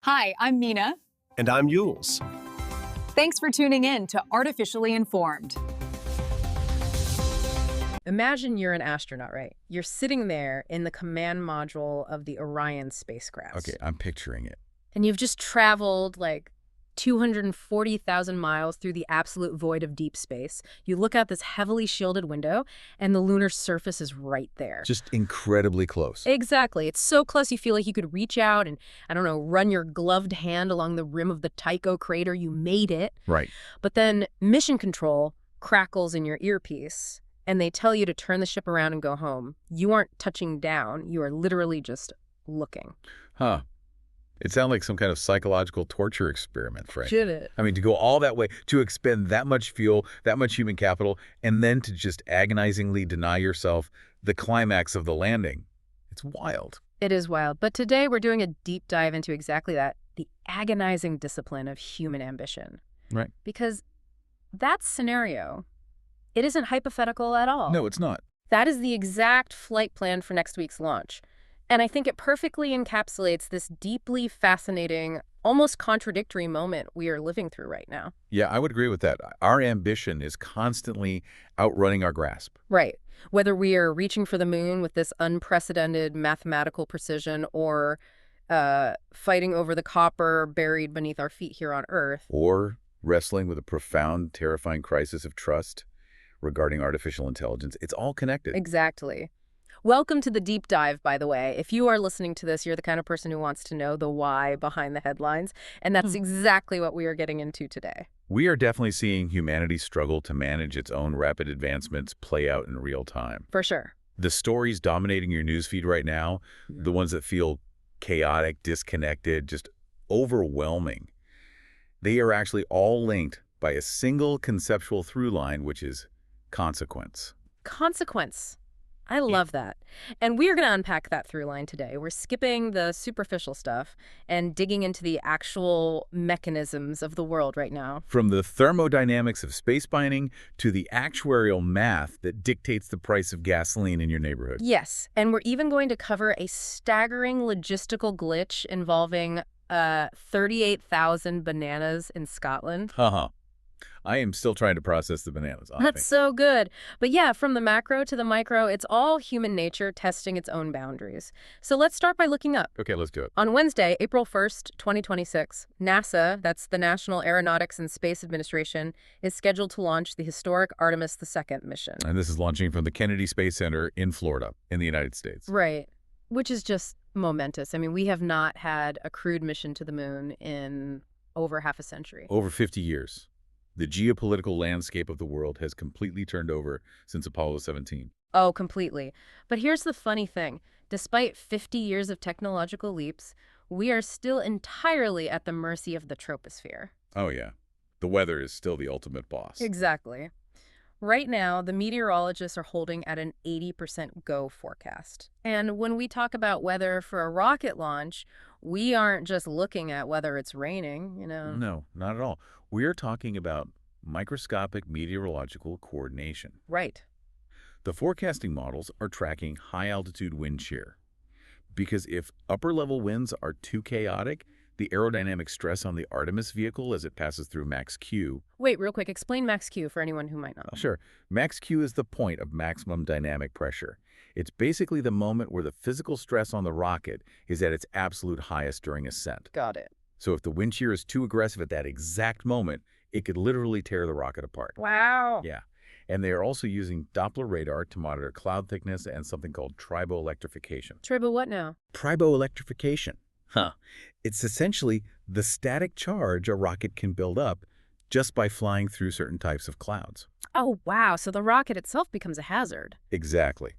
Hi, I'm Mina. And I'm Yules. Thanks for tuning in to Artificially Informed. Imagine you're an astronaut, right? You're sitting there in the command module of the Orion spacecraft. Okay, I'm picturing it. And you've just traveled like 240,000 miles through the absolute void of deep space. You look out this heavily shielded window, and the lunar surface is right there. Just incredibly close. Exactly. It's so close you feel like you could reach out and, I don't know, run your gloved hand along the rim of the Tycho crater. You made it. Right. But then mission control crackles in your earpiece, and they tell you to turn the ship around and go home. You aren't touching down. You are literally just looking. Huh. It sounds like some kind of psychological torture experiment, right? Should it? I mean, to go all that way, to expend that much fuel, that much human capital, and then to just agonizingly deny yourself the climax of the landing. It's wild. It is wild. But today we're doing a deep dive into exactly that, the agonizing discipline of human ambition. Right. Because that scenario, it isn't hypothetical at all. No, it's not. That is the exact flight plan for next week's launch. And I think it perfectly encapsulates this deeply fascinating, almost contradictory moment we are living through right now. Yeah, I would agree with that. Our ambition is constantly outrunning our grasp. Right. Whether we are reaching for the moon with this unprecedented mathematical precision or fighting over the copper buried beneath our feet here on Earth. Or wrestling with a profound, terrifying crisis of trust regarding artificial intelligence. It's all connected. Exactly. Welcome to the deep dive, by the way. If you are listening to this, you're the kind of person who wants to know the why behind the headlines, and that's exactly what we are getting into today. We are definitely seeing humanity's struggle to manage its own rapid advancements play out in real time. For sure. The stories dominating your newsfeed right now, the ones that feel chaotic, disconnected, just overwhelming, they are actually all linked by a single conceptual through line, which is consequence. Consequence. I love that. And we're going to unpack that through line today. We're skipping the superficial stuff and digging into the actual mechanisms of the world right now. From the thermodynamics of space mining to the actuarial math that dictates the price of gasoline in your neighborhood. Yes, and we're even going to cover a staggering logistical glitch involving 38,000 bananas in Scotland. I am still trying to process the bananas. That's so good. But yeah, from the macro to the micro, it's all human nature testing its own boundaries. So let's start by looking up. Okay, let's do it. On Wednesday, April 1st, 2026, NASA, that's the National Aeronautics and Space Administration, is scheduled to launch the historic Artemis II mission. And this is launching from the Kennedy Space Center in Florida, in the United States. Right, which is just momentous. I mean, we have not had a crewed mission to the moon in over half a century. Over 50 years. The geopolitical landscape of the world has completely turned over since Apollo 17. Oh, completely. But here's the funny thing. Despite 50 years of technological leaps, we are still entirely at the mercy of the troposphere. Oh, yeah. The weather is still the ultimate boss. Exactly. Right now, the meteorologists are holding at an 80% go forecast. And when we talk about weather for a rocket launch, we aren't just looking at whether it's raining, you know. No, not at all. We're talking about microscopic meteorological coordination. Right. The forecasting models are tracking high-altitude wind shear. Because if upper-level winds are too chaotic, the aerodynamic stress on the Artemis vehicle as it passes through max Q. Wait, real quick, explain max Q for anyone who might not. Sure. Max Q is the point of maximum dynamic pressure. It's basically the moment where the physical stress on the rocket is at its absolute highest during ascent. Got it. So if the wind shear is too aggressive at that exact moment, it could literally tear the rocket apart. Wow. Yeah. And they are also using Doppler radar to monitor cloud thickness and something called triboelectrification. Tribo what now? Triboelectrification. It's essentially the static charge a rocket can build up just by flying through certain types of clouds. Oh, wow. So the rocket itself becomes a hazard. Exactly.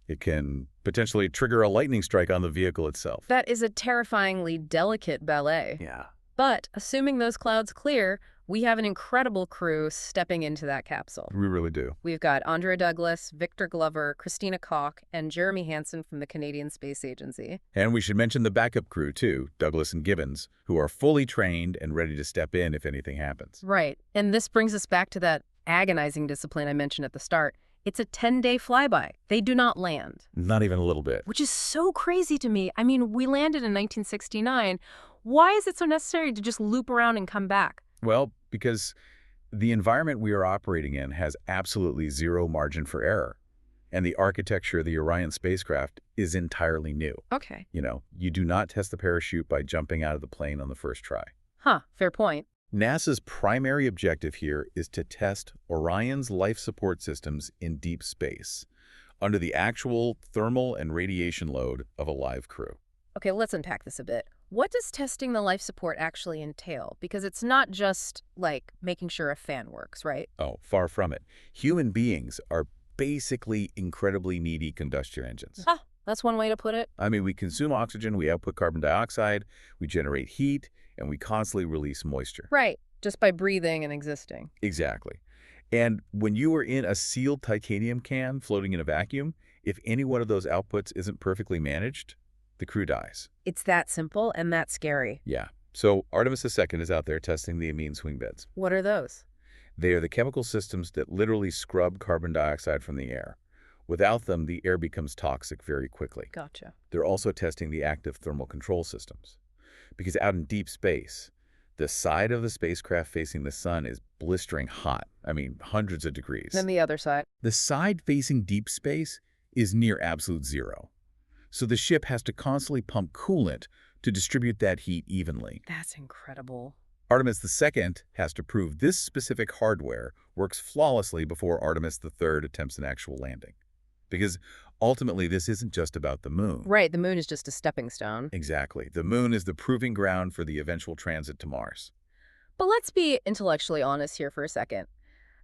It can potentially trigger a lightning strike on the vehicle itself. That is a terrifyingly delicate ballet. Yeah. But assuming those clouds clear, we have an incredible crew stepping into that capsule. We really do. We've got Andrea Douglas, Victor Glover, Christina Koch, and Jeremy Hansen from the Canadian Space Agency. And we should mention the backup crew, too, Douglas and Gibbons, who are fully trained and ready to step in if anything happens. Right. And this brings us back to that agonizing discipline I mentioned at the start, It's a 10-day flyby. They do not land. Not even a little bit. Which is so crazy to me. I mean, we landed in 1969. Why is it so necessary to just loop around and come back? Well, because the environment we are operating in has absolutely zero margin for error. And the architecture of the Orion spacecraft is entirely new. Okay. You do not test the parachute by jumping out of the plane on the first try. Huh, fair point. NASA's primary objective here is to test Orion's life support systems in deep space under the actual thermal and radiation load of a live crew. Okay, let's unpack this a bit. What does testing the life support actually entail? Because it's not just, like, making sure a fan works, right? Oh, far from it. Human beings are basically incredibly needy combustion engines. Ah, that's one way to put it. I mean, we consume oxygen, we output carbon dioxide, we generate heat, and we constantly release moisture. Right, just by breathing and existing. Exactly. And when you are in a sealed titanium can floating in a vacuum, if any one of those outputs isn't perfectly managed, the crew dies. It's that simple and that scary. Yeah. So Artemis II is out there testing the amine swing beds. What are those? They are the chemical systems that literally scrub carbon dioxide from the air. Without them, the air becomes toxic very quickly. Gotcha. They're also testing the active thermal control systems. Because out in deep space, the side of the spacecraft facing the sun is blistering hot. I mean, hundreds of degrees. Then the other side. The side facing deep space is near absolute zero. So the ship has to constantly pump coolant to distribute that heat evenly. That's incredible. Artemis II has to prove this specific hardware works flawlessly before Artemis III attempts an actual landing. Because ultimately, this isn't just about the moon. Right, the moon is just a stepping stone. Exactly. The moon is the proving ground for the eventual transit to Mars. But let's be intellectually honest here for a second.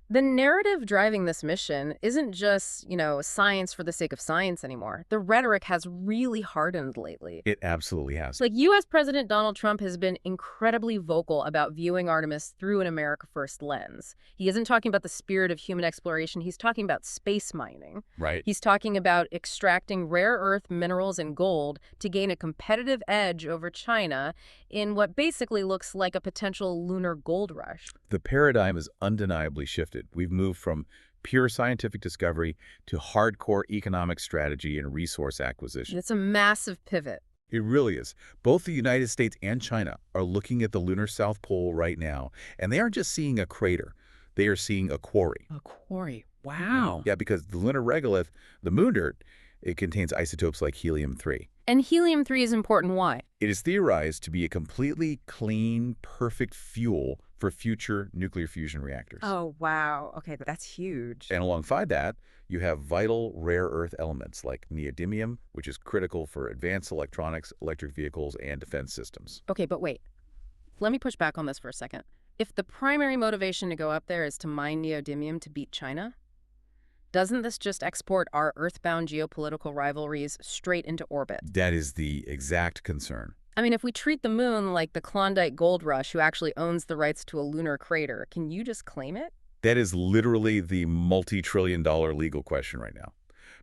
The narrative driving this mission isn't just, science for the sake of science anymore. The rhetoric has really hardened lately. It absolutely has. Like, U.S. President Donald Trump has been incredibly vocal about viewing Artemis through an America First lens. He isn't talking about the spirit of human exploration. He's talking about space mining. Right. He's talking about extracting rare earth minerals and gold to gain a competitive edge over China in what basically looks like a potential lunar gold rush. The paradigm is undeniably shifted. We've moved from pure scientific discovery to hardcore economic strategy and resource acquisition. It's a massive pivot. It really is. Both the United States and China are looking at the lunar South Pole right now, and they aren't just seeing a crater. They are seeing a quarry. A quarry. Wow. Yeah, because the lunar regolith, the moon dirt, it contains isotopes like helium-3. And helium-3 is important. Why? It is theorized to be a completely clean, perfect fuel for future nuclear fusion reactors. Oh, wow. Okay, that's huge. And alongside that, you have vital rare earth elements like neodymium, which is critical for advanced electronics, electric vehicles, and defense systems. Okay, but wait. Let me push back on this for a second. If the primary motivation to go up there is to mine neodymium to beat China, doesn't this just export our earthbound geopolitical rivalries straight into orbit? That is the exact concern. I mean, if we treat the moon like the Klondike Gold Rush who actually owns the rights to a lunar crater, can you just claim it? That is literally the multi-trillion-dollar legal question right now.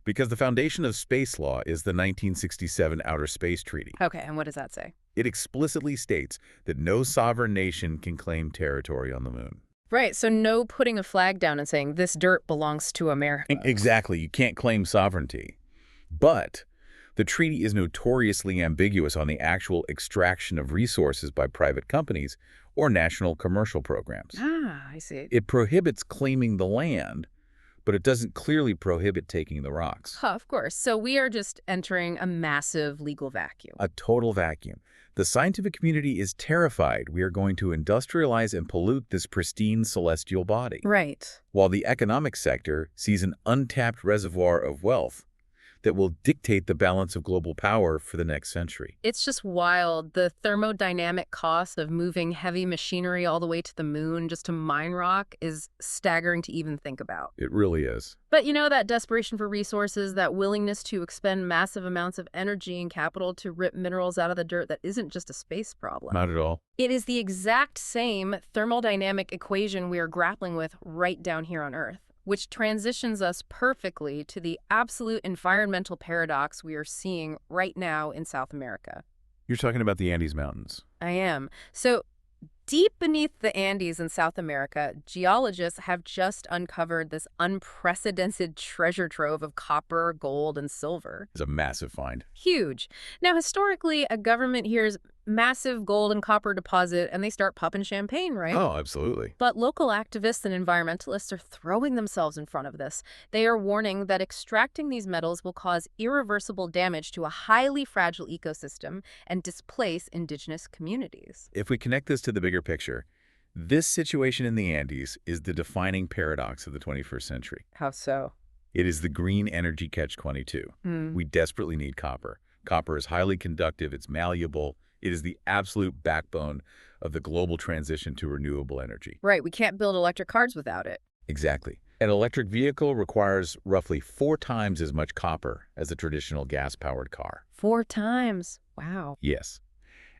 Because the foundation of space law is the 1967 Outer Space Treaty. Okay, and what does that say? It explicitly states that no sovereign nation can claim territory on the moon. Right, so no putting a flag down and saying this dirt belongs to America. Exactly, you can't claim sovereignty. But the treaty is notoriously ambiguous on the actual extraction of resources by private companies or national commercial programs. Ah, I see. It prohibits claiming the land, but it doesn't clearly prohibit taking the rocks. Huh, of course. So we are just entering a massive legal vacuum. A total vacuum. The scientific community is terrified we are going to industrialize and pollute this pristine celestial body. Right. While the economic sector sees an untapped reservoir of wealth that will dictate the balance of global power for the next century. It's just wild. The thermodynamic cost of moving heavy machinery all the way to the moon just to mine rock is staggering to even think about. It really is. But that desperation for resources, that willingness to expend massive amounts of energy and capital to rip minerals out of the dirt, that isn't just a space problem. Not at all. It is the exact same thermodynamic equation we are grappling with right down here on Earth, which transitions us perfectly to the absolute environmental paradox we are seeing right now in South America. You're talking about the Andes Mountains. I am. So, Deep beneath the Andes in South America, geologists have just uncovered this unprecedented treasure trove of copper, gold, and silver. It's a massive find. Huge. Now, historically, a government hears massive gold and copper deposit and they start popping champagne, right? Oh, absolutely. But local activists and environmentalists are throwing themselves in front of this. They are warning that extracting these metals will cause irreversible damage to a highly fragile ecosystem and displace indigenous communities. If we connect this to the bigger picture, this situation in the Andes is the defining paradox of the 21st century. How so? It is the green energy catch-22. We desperately need copper. Copper is highly conductive, it's malleable, it is the absolute backbone of the global transition to renewable energy. Right, we can't build electric cars without it. Exactly. An electric vehicle requires roughly 4 times as much copper as a traditional gas-powered car. 4 times. Wow. Yes.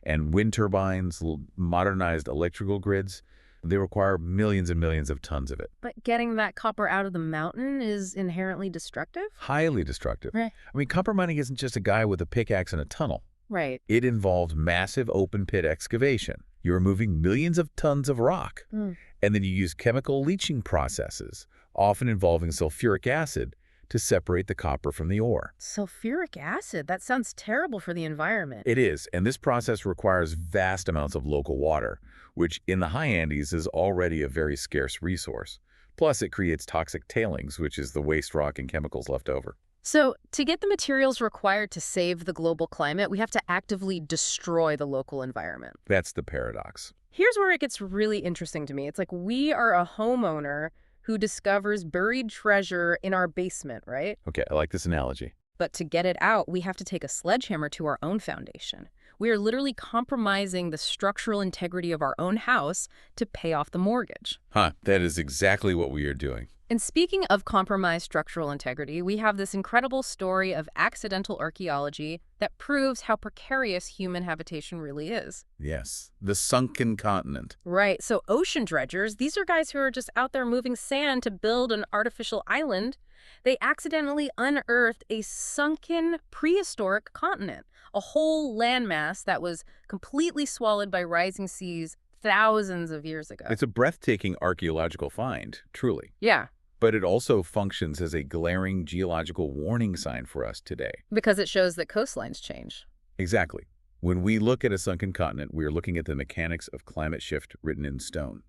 And wind turbines, modernized electrical grids, they require millions and millions of tons of it. But getting that copper out of the mountain is inherently destructive? Highly destructive. Right. I mean, copper mining isn't just a guy with a pickaxe in a tunnel. Right. It involves massive open pit excavation. You're removing millions of tons of rock. And then you use chemical leaching processes, often involving sulfuric acid, to separate the copper from the ore. Sulfuric acid? That sounds terrible for the environment. It is, and this process requires vast amounts of local water, which in the high Andes is already a very scarce resource. Plus, it creates toxic tailings, which is the waste rock and chemicals left over. So, to get the materials required to save the global climate, we have to actively destroy the local environment. That's the paradox. Here's where it gets really interesting to me. It's like we are a homeowner who discovers buried treasure in our basement, right? Okay, I like this analogy. But to get it out, we have to take a sledgehammer to our own foundation. We are literally compromising the structural integrity of our own house to pay off the mortgage. That is exactly what we are doing. And speaking of compromised structural integrity, we have this incredible story of accidental archaeology that proves how precarious human habitation really is. Yes, the sunken continent. Right, so ocean dredgers, these are guys who are just out there moving sand to build an artificial island. They accidentally unearthed a sunken prehistoric continent, a whole landmass that was completely swallowed by rising seas thousands of years ago. It's a breathtaking archaeological find, truly. Yeah. But it also functions as a glaring geological warning sign for us today. Because it shows that coastlines change. Exactly. When we look at a sunken continent, we are looking at the mechanics of climate shift written in stone.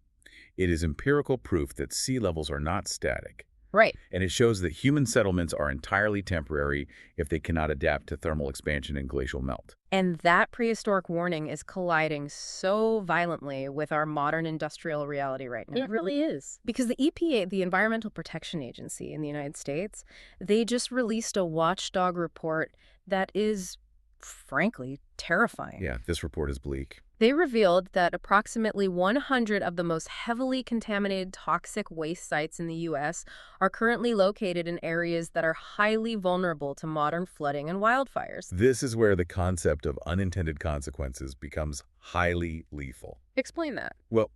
It is empirical proof that sea levels are not static. Right. And it shows that human settlements are entirely temporary if they cannot adapt to thermal expansion and glacial melt. And that prehistoric warning is colliding so violently with our modern industrial reality right now. It really is. Because the EPA, the Environmental Protection Agency in the United States, they just released a watchdog report that is, frankly, terrifying. Yeah, this report is bleak. They revealed that approximately 100 of the most heavily contaminated toxic waste sites in the U.S. are currently located in areas that are highly vulnerable to modern flooding and wildfires. This is where the concept of unintended consequences becomes highly lethal. Explain that. Well,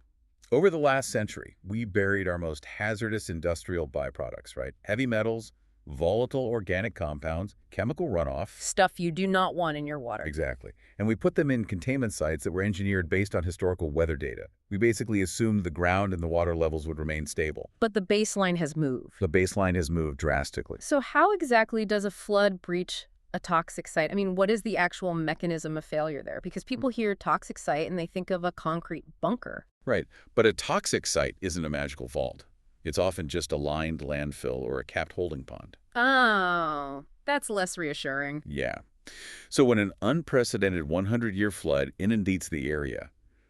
over the last century, we buried our most hazardous industrial byproducts, right? Heavy metals, volatile organic compounds, chemical runoff. Stuff you do not want in your water. Exactly. And we put them in containment sites that were engineered based on historical weather data. We basically assumed the ground and the water levels would remain stable. But the baseline has moved. The baseline has moved drastically. So how exactly does a flood breach a toxic site? I mean, what is the actual mechanism of failure there? Because people hear toxic site and they think of a concrete bunker. Right. But a toxic site isn't a magical vault. It's often just a lined landfill or a capped holding pond. Oh, that's less reassuring. Yeah. So when an unprecedented 100-year flood inundates the area,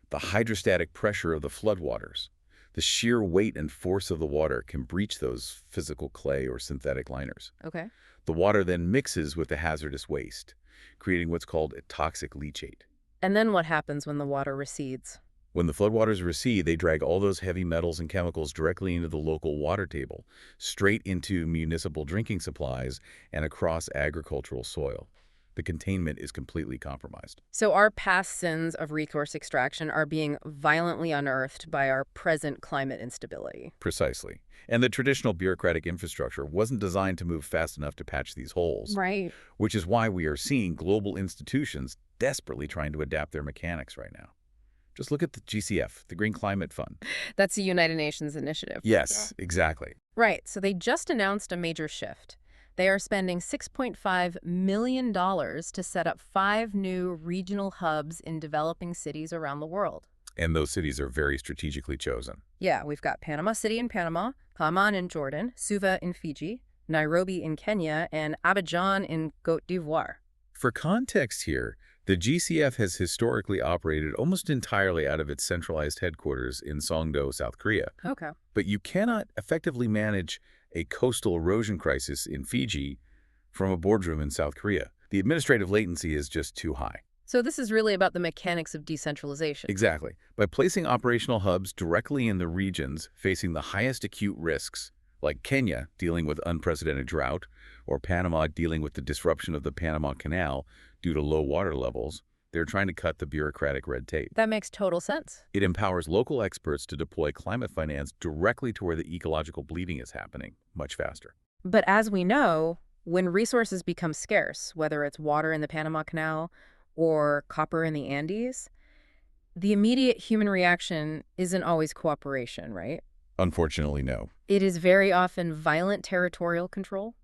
the hydrostatic pressure of the floodwaters, the sheer weight and force of the water can breach those physical clay or synthetic liners. Okay. The water then mixes with the hazardous waste, creating what's called a toxic leachate. And then what happens when the water recedes? When the floodwaters recede, they drag all those heavy metals and chemicals directly into the local water table, straight into municipal drinking supplies and across agricultural soil. The containment is completely compromised. So our past sins of resource extraction are being violently unearthed by our present climate instability. Precisely. And the traditional bureaucratic infrastructure wasn't designed to move fast enough to patch these holes. Right. Which is why we are seeing global institutions desperately trying to adapt their mechanics right now. Just look at the GCF, the Green Climate Fund. That's the United Nations initiative. Yes, exactly. Right, so they just announced a major shift. They are spending $6.5 million to set up 5 new regional hubs in developing cities around the world. And those cities are very strategically chosen. Yeah, we've got Panama City in Panama, Amman in Jordan, Suva in Fiji, Nairobi in Kenya, and Abidjan in Côte d'Ivoire. For context here, the GCF has historically operated almost entirely out of its centralized headquarters in Songdo, South Korea. Okay. But you cannot effectively manage a coastal erosion crisis in Fiji from a boardroom in South Korea. The administrative latency is just too high. So this is really about the mechanics of decentralization. Exactly. By placing operational hubs directly in the regions facing the highest acute risks, like Kenya dealing with unprecedented drought, or Panama dealing with the disruption of the Panama Canal due to low water levels, they're trying to cut the bureaucratic red tape. That makes total sense. It empowers local experts to deploy climate finance directly to where the ecological bleeding is happening, much faster. But as we know, when resources become scarce, whether it's water in the Panama Canal or copper in the Andes, the immediate human reaction isn't always cooperation, right? Unfortunately, no. It is very often violent territorial control.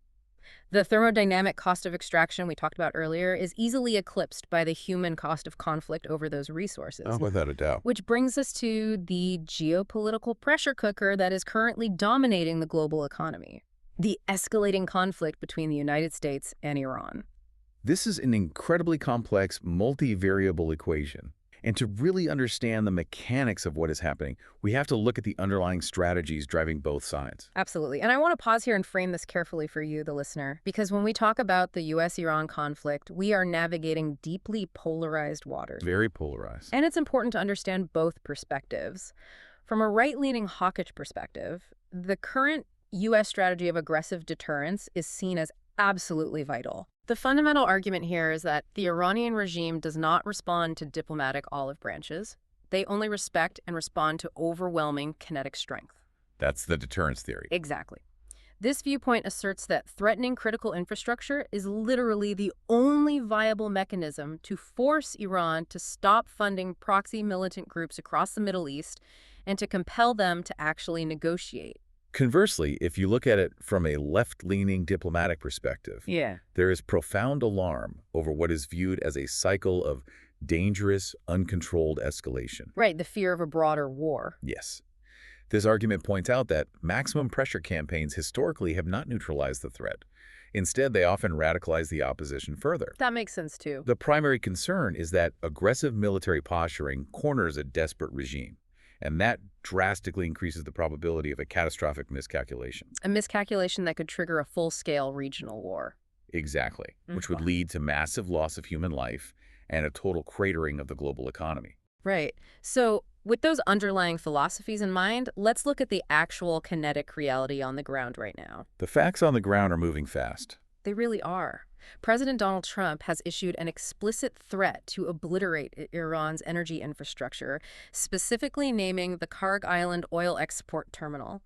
The thermodynamic cost of extraction we talked about earlier is easily eclipsed by the human cost of conflict over those resources. Oh, without a doubt. Which brings us to the geopolitical pressure cooker that is currently dominating the global economy: the escalating conflict between the United States and Iran. This is an incredibly complex, multivariable equation. And to really understand the mechanics of what is happening, we have to look at the underlying strategies driving both sides. Absolutely. And I want to pause here and frame this carefully for you, the listener, because when we talk about the U.S.-Iran conflict, we are navigating deeply polarized waters. Very polarized. And it's important to understand both perspectives. From a right-leaning hawkish perspective, the current U.S. strategy of aggressive deterrence is seen as absolutely vital. The fundamental argument here is that the Iranian regime does not respond to diplomatic olive branches. They only respect and respond to overwhelming kinetic strength. That's the deterrence theory. Exactly. This viewpoint asserts that threatening critical infrastructure is literally the only viable mechanism to force Iran to stop funding proxy militant groups across the Middle East and to compel them to actually negotiate. Conversely, if you look at it from a left-leaning diplomatic perspective, there is profound alarm over what is viewed as a cycle of dangerous, uncontrolled escalation. Right, the fear of a broader war. Yes. This argument points out that maximum pressure campaigns historically have not neutralized the threat. Instead, they often radicalize the opposition further. That makes sense, too. The primary concern is that aggressive military posturing corners a desperate regime, and that drastically increases the probability of a catastrophic miscalculation. A miscalculation that could trigger a full-scale regional war. Exactly, which would lead to massive loss of human life and a total cratering of the global economy. Right. So with those underlying philosophies in mind, let's look at the actual kinetic reality on the ground right now. The facts on the ground are moving fast. They really are. President Donald Trump has issued an explicit threat to obliterate Iran's energy infrastructure, specifically naming the Karg Island oil export terminal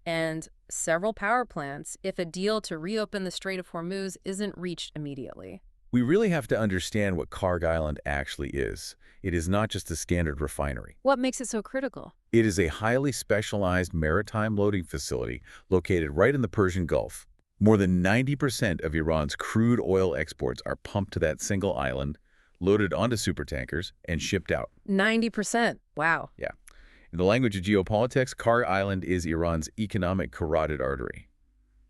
and several power plants if a deal to reopen the Strait of Hormuz isn't reached immediately. We really have to understand what Karg Island actually is. It is not just a standard refinery. What makes it so critical? It is a highly specialized maritime loading facility located right in the Persian Gulf. More than 90% of Iran's crude oil exports are pumped to that single island, loaded onto supertankers, and shipped out. 90%. Wow. Yeah. In the language of geopolitics, Karg Island is Iran's economic carotid artery.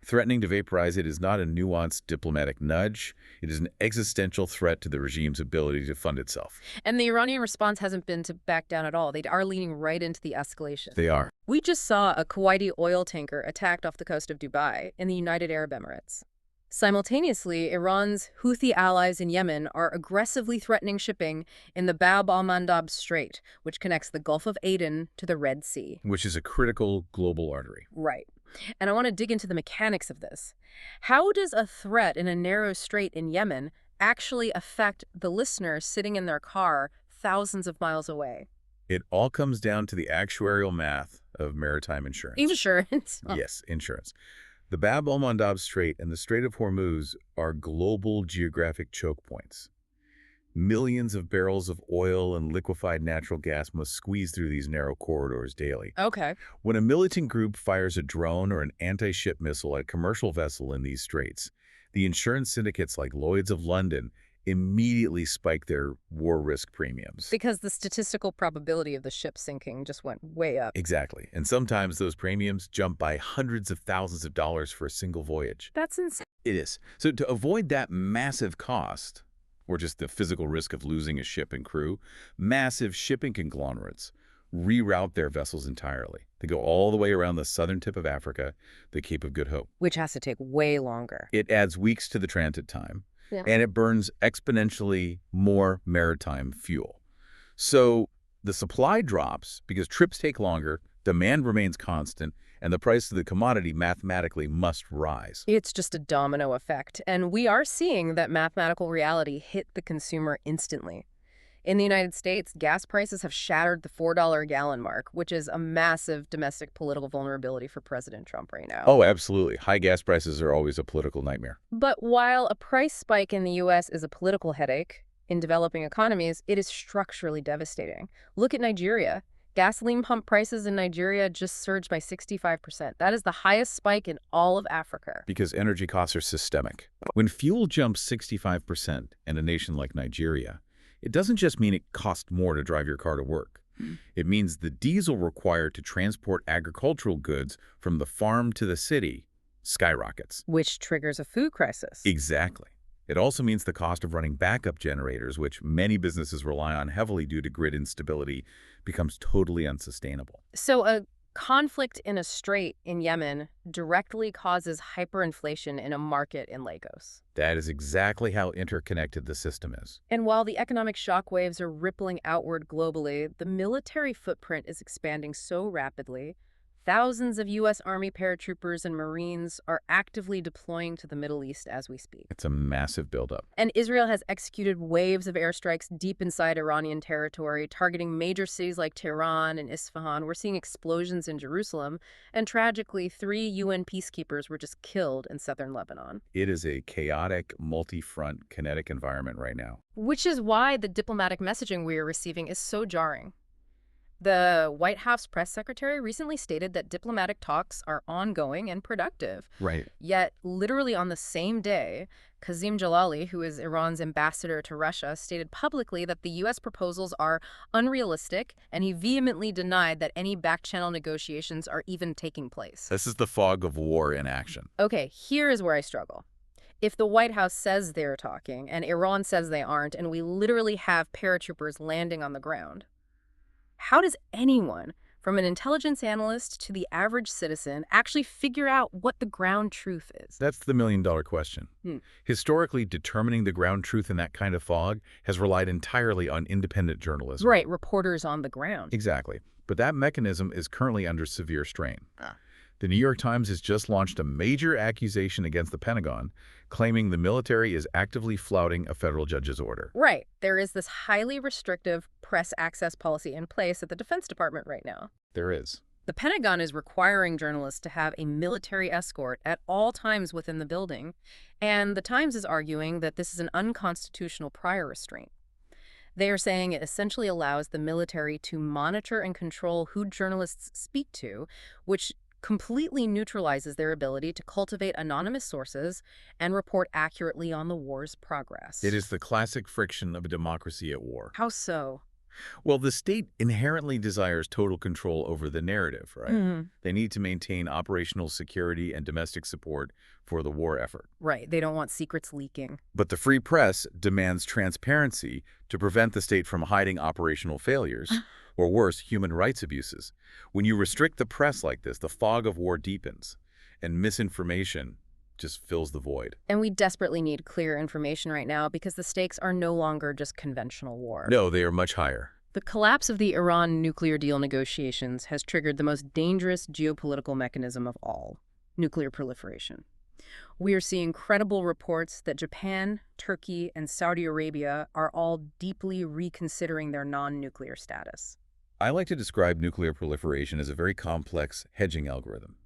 Threatening to vaporize it is not a nuanced diplomatic nudge. It is an existential threat to the regime's ability to fund itself. And the Iranian response hasn't been to back down at all. They are leaning right into the escalation. They are. We just saw a Kuwaiti oil tanker attacked off the coast of Dubai in the United Arab Emirates. Simultaneously, Iran's Houthi allies in Yemen are aggressively threatening shipping in the Bab al-Mandab Strait, which connects the Gulf of Aden to the Red Sea. Which is a critical global artery. Right. And I want to dig into the mechanics of this. How does a threat in a narrow strait in Yemen actually affect the listener sitting in their car thousands of miles away? It all comes down to the actuarial math of maritime insurance. Insurance? Yes, insurance. The Bab al-Mandab Strait and the Strait of Hormuz are global geographic choke points. Millions of barrels of oil and liquefied natural gas must squeeze through these narrow corridors daily. Okay. When a militant group fires a drone or an anti-ship missile at a commercial vessel in these straits, the insurance syndicates like Lloyd's of London immediately spike their war risk premiums. Because the statistical probability of the ship sinking just went way up. Exactly. And sometimes those premiums jump by hundreds of thousands of dollars for a single voyage. That's insane. It is. So to avoid that massive cost, or just the physical risk of losing a ship and crew, massive shipping conglomerates reroute their vessels entirely. They go all the way around the southern tip of Africa, the Cape of Good Hope. Which has to take way longer. It adds weeks to the transit time, Yeah. and it burns exponentially more maritime fuel. So the supply drops because trips take longer, demand remains constant, and the price of the commodity mathematically must rise. It's just a domino effect, and we are seeing that mathematical reality hit the consumer instantly. In the United States, gas prices have shattered the $4 a gallon mark, which is a massive domestic political vulnerability for President Trump right now. Oh, absolutely. High gas prices are always a political nightmare. But while a price spike in the U.S. is a political headache, in developing economies, it is structurally devastating. Look at Nigeria. Gasoline pump prices in Nigeria just surged by 65%. That is the highest spike in all of Africa. Because energy costs are systemic. When fuel jumps 65% in a nation like Nigeria, it doesn't just mean it costs more to drive your car to work. It means the diesel required to transport agricultural goods from the farm to the city skyrockets. Which triggers a food crisis. Exactly. It also means the cost of running backup generators, which many businesses rely on heavily due to grid instability, becomes totally unsustainable. So a conflict in a strait in Yemen directly causes hyperinflation in a market in Lagos. That is exactly how interconnected the system is. And while the economic shockwaves are rippling outward globally, the military footprint is expanding so rapidly. Thousands of U.S. Army paratroopers and Marines are actively deploying to the Middle East as we speak. It's a massive buildup. And Israel has executed waves of airstrikes deep inside Iranian territory, targeting major cities like Tehran and Isfahan. We're seeing explosions in Jerusalem, and tragically, 3 UN peacekeepers were just killed in southern Lebanon. It is a chaotic, multi-front, kinetic environment right now. Which is why the diplomatic messaging we are receiving is so jarring. The White House press secretary recently stated that diplomatic talks are ongoing and productive. Right. Yet, literally on the same day, Qasem Jalali, who is Iran's ambassador to Russia, stated publicly that the U.S. proposals are unrealistic, and he vehemently denied that any back-channel negotiations are even taking place. This is the fog of war in action. Okay, here is where I struggle. If the White House says they're talking, and Iran says they aren't, and we literally have paratroopers landing on the ground, how does anyone, from an intelligence analyst to the average citizen, actually figure out what the ground truth is? That's the million-dollar question. Historically, determining the ground truth in that kind of fog has relied entirely on independent journalism. Right, reporters on the ground. Exactly. But that mechanism is currently under severe strain. The New York Times has just launched a major accusation against the Pentagon, claiming the military is actively flouting a federal judge's order. Right. There is this highly restrictive press access policy in place at the Defense Department right now. There is. The Pentagon is requiring journalists to have a military escort at all times within the building, and the Times is arguing that this is an unconstitutional prior restraint. They are saying it essentially allows the military to monitor and control who journalists speak to, which completely neutralizes their ability to cultivate anonymous sources and report accurately on the war's progress. It is the classic friction of a democracy at war. How so? Well, the state inherently desires total control over the narrative, right? They need to maintain operational security and domestic support for the war effort. Right. They don't want secrets leaking. But the free press demands transparency to prevent the state from hiding operational failures, or worse, human rights abuses. When you restrict the press like this, the fog of war deepens, and misinformation just fills the void. And we desperately need clear information right now because the stakes are no longer just conventional war. No, they are much higher. The collapse of the Iran nuclear deal negotiations has triggered the most dangerous geopolitical mechanism of all, nuclear proliferation. We are seeing credible reports that Japan, Turkey, and Saudi Arabia are all deeply reconsidering their non-nuclear status. I like to describe nuclear proliferation as a very complex hedging algorithm.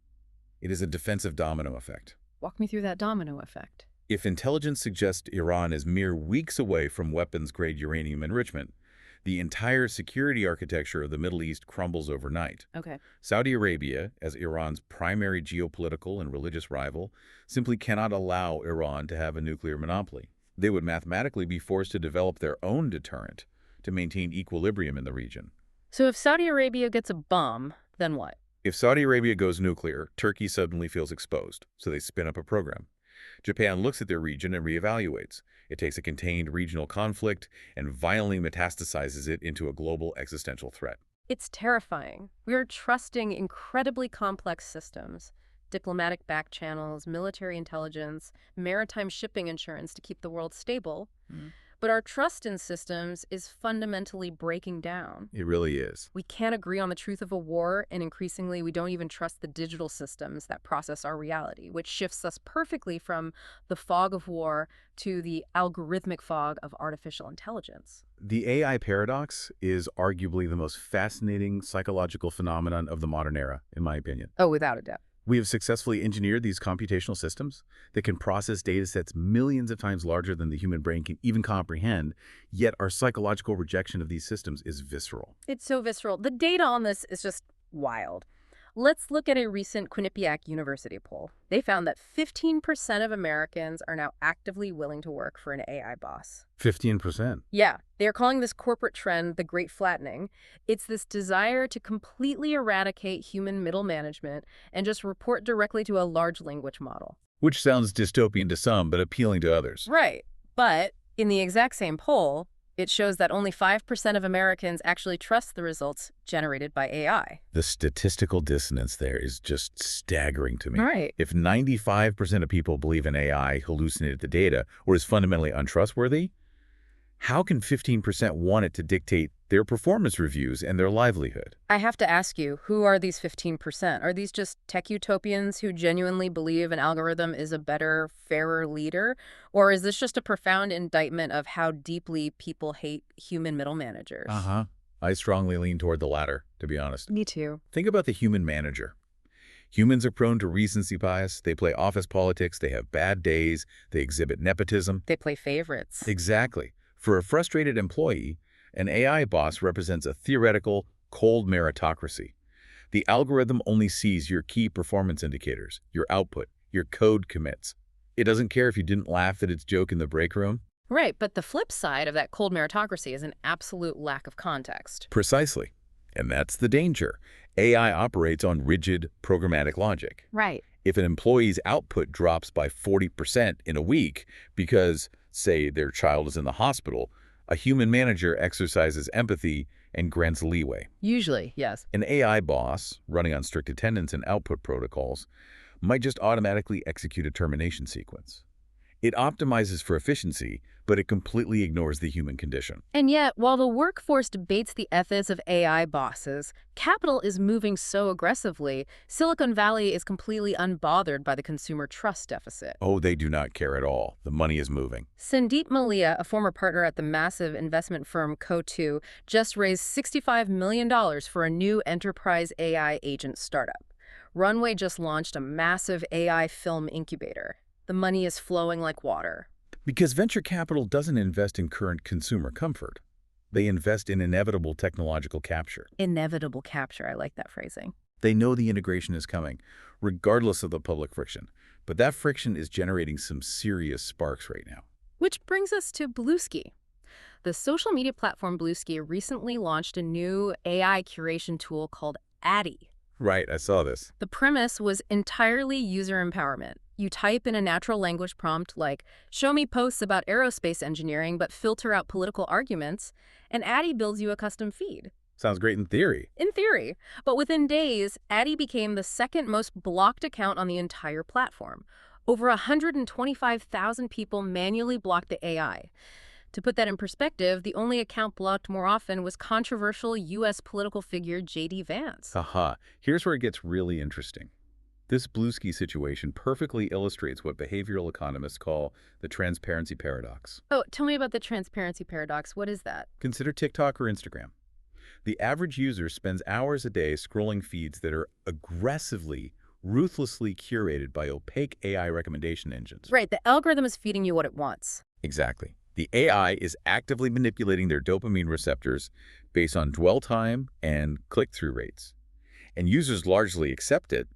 It is a defensive domino effect. Walk me through that domino effect. If intelligence suggests Iran is mere weeks away from weapons-grade uranium enrichment, the entire security architecture of the Middle East crumbles overnight. Okay. Saudi Arabia, as Iran's primary geopolitical and religious rival, simply cannot allow Iran to have a nuclear monopoly. They would mathematically be forced to develop their own deterrent to maintain equilibrium in the region. So if Saudi Arabia gets a bomb, then what? If Saudi Arabia goes nuclear, Turkey suddenly feels exposed, so they spin up a program. Japan looks at their region and reevaluates. It takes a contained regional conflict and violently metastasizes it into a global existential threat. It's terrifying. We are trusting incredibly complex systems, diplomatic back channels, military intelligence, maritime shipping insurance to keep the world stable. But our trust in systems is fundamentally breaking down. It really is. We can't agree on the truth of a war, and increasingly we don't even trust the digital systems that process our reality, which shifts us perfectly from the fog of war to the algorithmic fog of artificial intelligence. The AI paradox is arguably the most fascinating psychological phenomenon of the modern era, in my opinion. Oh, without a doubt. We have successfully engineered these computational systems that can process data sets millions of times larger than the human brain can even comprehend, yet our psychological rejection of these systems is visceral. It's so visceral. The data on this is just wild. Let's look at a recent Quinnipiac University poll. They found that 15% of Americans are now actively willing to work for an AI boss. 15%. Yeah, they're calling this corporate trend the Great Flattening. It's this desire to completely eradicate human middle management and just report directly to a large language model. Which sounds dystopian to some, but appealing to others. Right. But in the exact same poll, it shows that only 5% of Americans actually trust the results generated by AI. The statistical dissonance there is just staggering to me. Right. If 95% of people believe an AI hallucinated the data or is fundamentally untrustworthy, how can 15% want it to dictate their performance reviews and their livelihood? I have to ask you, who are these 15%? Are these just tech utopians who genuinely believe an algorithm is a better, fairer leader? Or is this just a profound indictment of how deeply people hate human middle managers? I strongly lean toward the latter, to be honest. Me too. Think about the human manager. Humans are prone to recency bias. They play office politics. They have bad days. They exhibit nepotism. They play favorites. Exactly. For a frustrated employee, an AI boss represents a theoretical, cold meritocracy. The algorithm only sees your key performance indicators, your output, your code commits. It doesn't care if you didn't laugh at its joke in the break room. Right, but the flip side of that cold meritocracy is an absolute lack of context. Precisely. And that's the danger. AI operates on rigid, programmatic logic. Right. If an employee's output drops by 40% in a week because, say, their child is in the hospital, a human manager exercises empathy and grants leeway. Usually, yes. An AI boss, running on strict attendance and output protocols, might just automatically execute a termination sequence. It optimizes for efficiency, but it completely ignores the human condition. And yet, while the workforce debates the ethics of AI bosses, capital is moving so aggressively, Silicon Valley is completely unbothered by the consumer trust deficit. Oh, they do not care at all. The money is moving. Sandeep Malia, a former partner at the massive investment firm Co2, just raised $65 million for a new enterprise AI agent startup. Runway just launched a massive AI film incubator. The money is flowing like water. Because venture capital doesn't invest in current consumer comfort. They invest in inevitable technological capture. Inevitable capture, I like that phrasing. They know the integration is coming, regardless of the public friction. But that friction is generating some serious sparks right now. Which brings us to Bluesky. The social media platform Bluesky recently launched a new AI curation tool called Addy. Right, I saw this. The premise was entirely user empowerment. You type in a natural language prompt like, show me posts about aerospace engineering, but filter out political arguments, and Addy builds you a custom feed. Sounds great in theory. In theory. But within days, Addy became the second most blocked account on the entire platform. Over 125,000 people manually blocked the AI. To put that in perspective, the only account blocked more often was controversial U.S. political figure J.D. Vance. Here's where it gets really interesting. This Bluesky situation perfectly illustrates what behavioral economists call the transparency paradox. Oh, tell me about the transparency paradox. What is that? Consider TikTok or Instagram. The average user spends hours a day scrolling feeds that are aggressively ruthlessly curated by opaque AI recommendation engines. Right, the algorithm is feeding you what it wants. Exactly. The AI is actively manipulating their dopamine receptors based on dwell time and click-through rates. And users largely accept it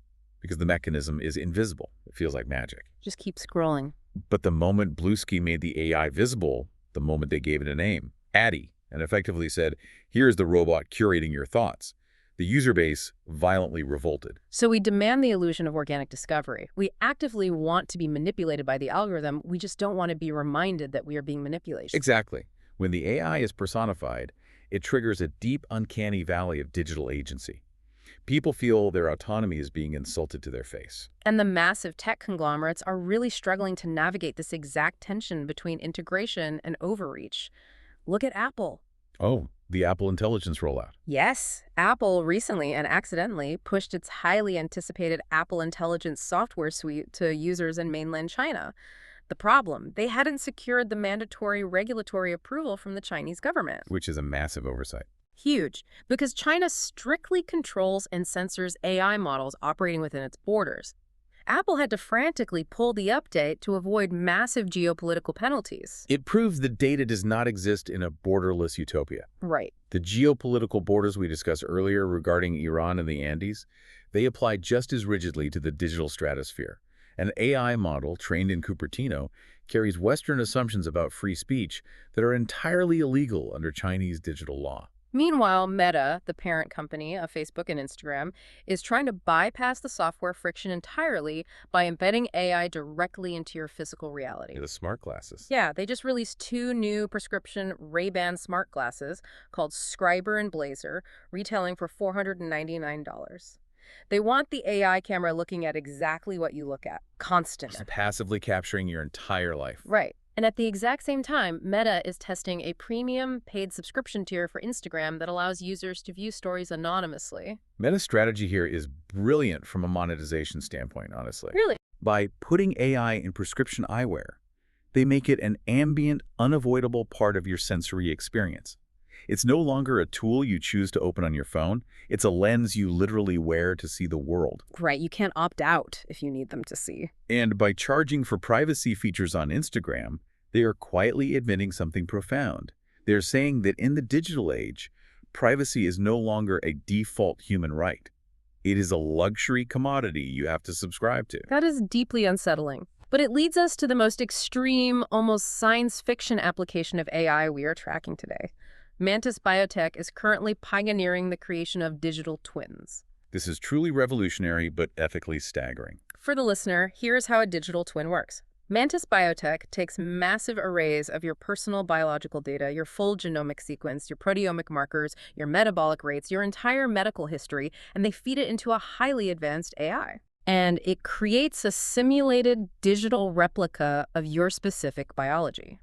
because the mechanism is invisible. It feels like magic. Just keep scrolling. But the moment Bluesky made the AI visible, the moment they gave it a name, Addy, and effectively said, here's the robot curating your thoughts, the user base violently revolted. So we demand the illusion of organic discovery. We actively want to be manipulated by the algorithm. We just don't want to be reminded that we are being manipulated. Exactly. When the AI is personified, it triggers a deep, uncanny valley of digital agency. People feel their autonomy is being insulted to their face. And the massive tech conglomerates are really struggling to navigate this exact tension between integration and overreach. Look at Apple. Oh, the Apple Intelligence rollout. Yes, Apple recently and accidentally pushed its highly anticipated Apple Intelligence software suite to users in mainland China. The problem, they hadn't secured the mandatory regulatory approval from the Chinese government. Which is a massive oversight. Huge, because China strictly controls and censors AI models operating within its borders. Apple had to frantically pull the update to avoid massive geopolitical penalties. It proves that data does not exist in a borderless utopia. Right. The geopolitical borders we discussed earlier regarding Iran and the Andes, they apply just as rigidly to the digital stratosphere. An AI model trained in Cupertino carries Western assumptions about free speech that are entirely illegal under Chinese digital law. Meanwhile, Meta, the parent company of Facebook and Instagram, is trying to bypass the software friction entirely by embedding AI directly into your physical reality. The smart glasses. Yeah, they just released 2 new prescription Ray-Ban smart glasses called Scriber and Blazer, retailing for $499. They want the AI camera looking at exactly what you look at, constant. Just passively capturing your entire life. Right. And at the exact same time, Meta is testing a premium paid subscription tier for Instagram that allows users to view stories anonymously. Meta's strategy here is brilliant from a monetization standpoint, honestly. Really? By putting AI in prescription eyewear, they make it an ambient, unavoidable part of your sensory experience. It's no longer a tool you choose to open on your phone. It's a lens you literally wear to see the world. Right, you can't opt out if you need them to see. And by charging for privacy features on Instagram, they are quietly admitting something profound. They're saying that in the digital age, privacy is no longer a default human right. It is a luxury commodity you have to subscribe to. That is deeply unsettling. But it leads us to the most extreme, almost science fiction application of AI we are tracking today. Mantis Biotech is currently pioneering the creation of digital twins. This is truly revolutionary, but ethically staggering. For the listener, here's how a digital twin works. Mantis Biotech takes massive arrays of your personal biological data, your full genomic sequence, your proteomic markers, your metabolic rates, your entire medical history, and they feed it into a highly advanced AI. And it creates a simulated digital replica of your specific biology.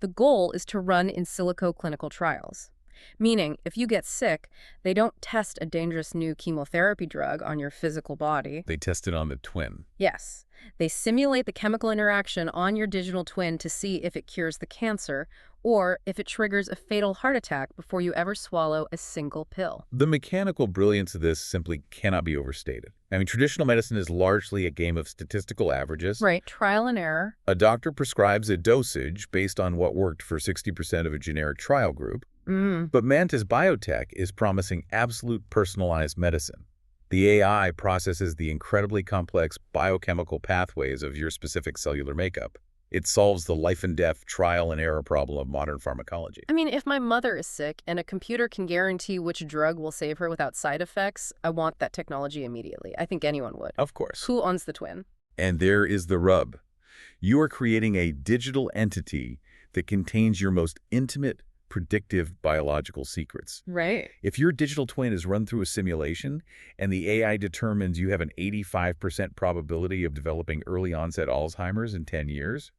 The goal is to run in silico clinical trials, meaning if you get sick, they don't test a dangerous new chemotherapy drug on your physical body. They test it on the twin. Yes. They simulate the chemical interaction on your digital twin to see if it cures the cancer or if it triggers a fatal heart attack before you ever swallow a single pill. The mechanical brilliance of this simply cannot be overstated. I mean, traditional medicine is largely a game of statistical averages. Right, trial and error. A doctor prescribes a dosage based on what worked for 60% of a generic trial group. But Mantis Biotech is promising absolute personalized medicine. The AI processes the incredibly complex biochemical pathways of your specific cellular makeup. It solves the life and death trial and error problem of modern pharmacology. I mean, if my mother is sick and a computer can guarantee which drug will save her without side effects, I want that technology immediately. I think anyone would. Of course. Who owns the twin? And there is the rub. You are creating a digital entity that contains your most intimate, predictive biological secrets. Right. If your digital twin is run through a simulation and the AI determines you have an 85% probability of developing early onset Alzheimer's in 10 years,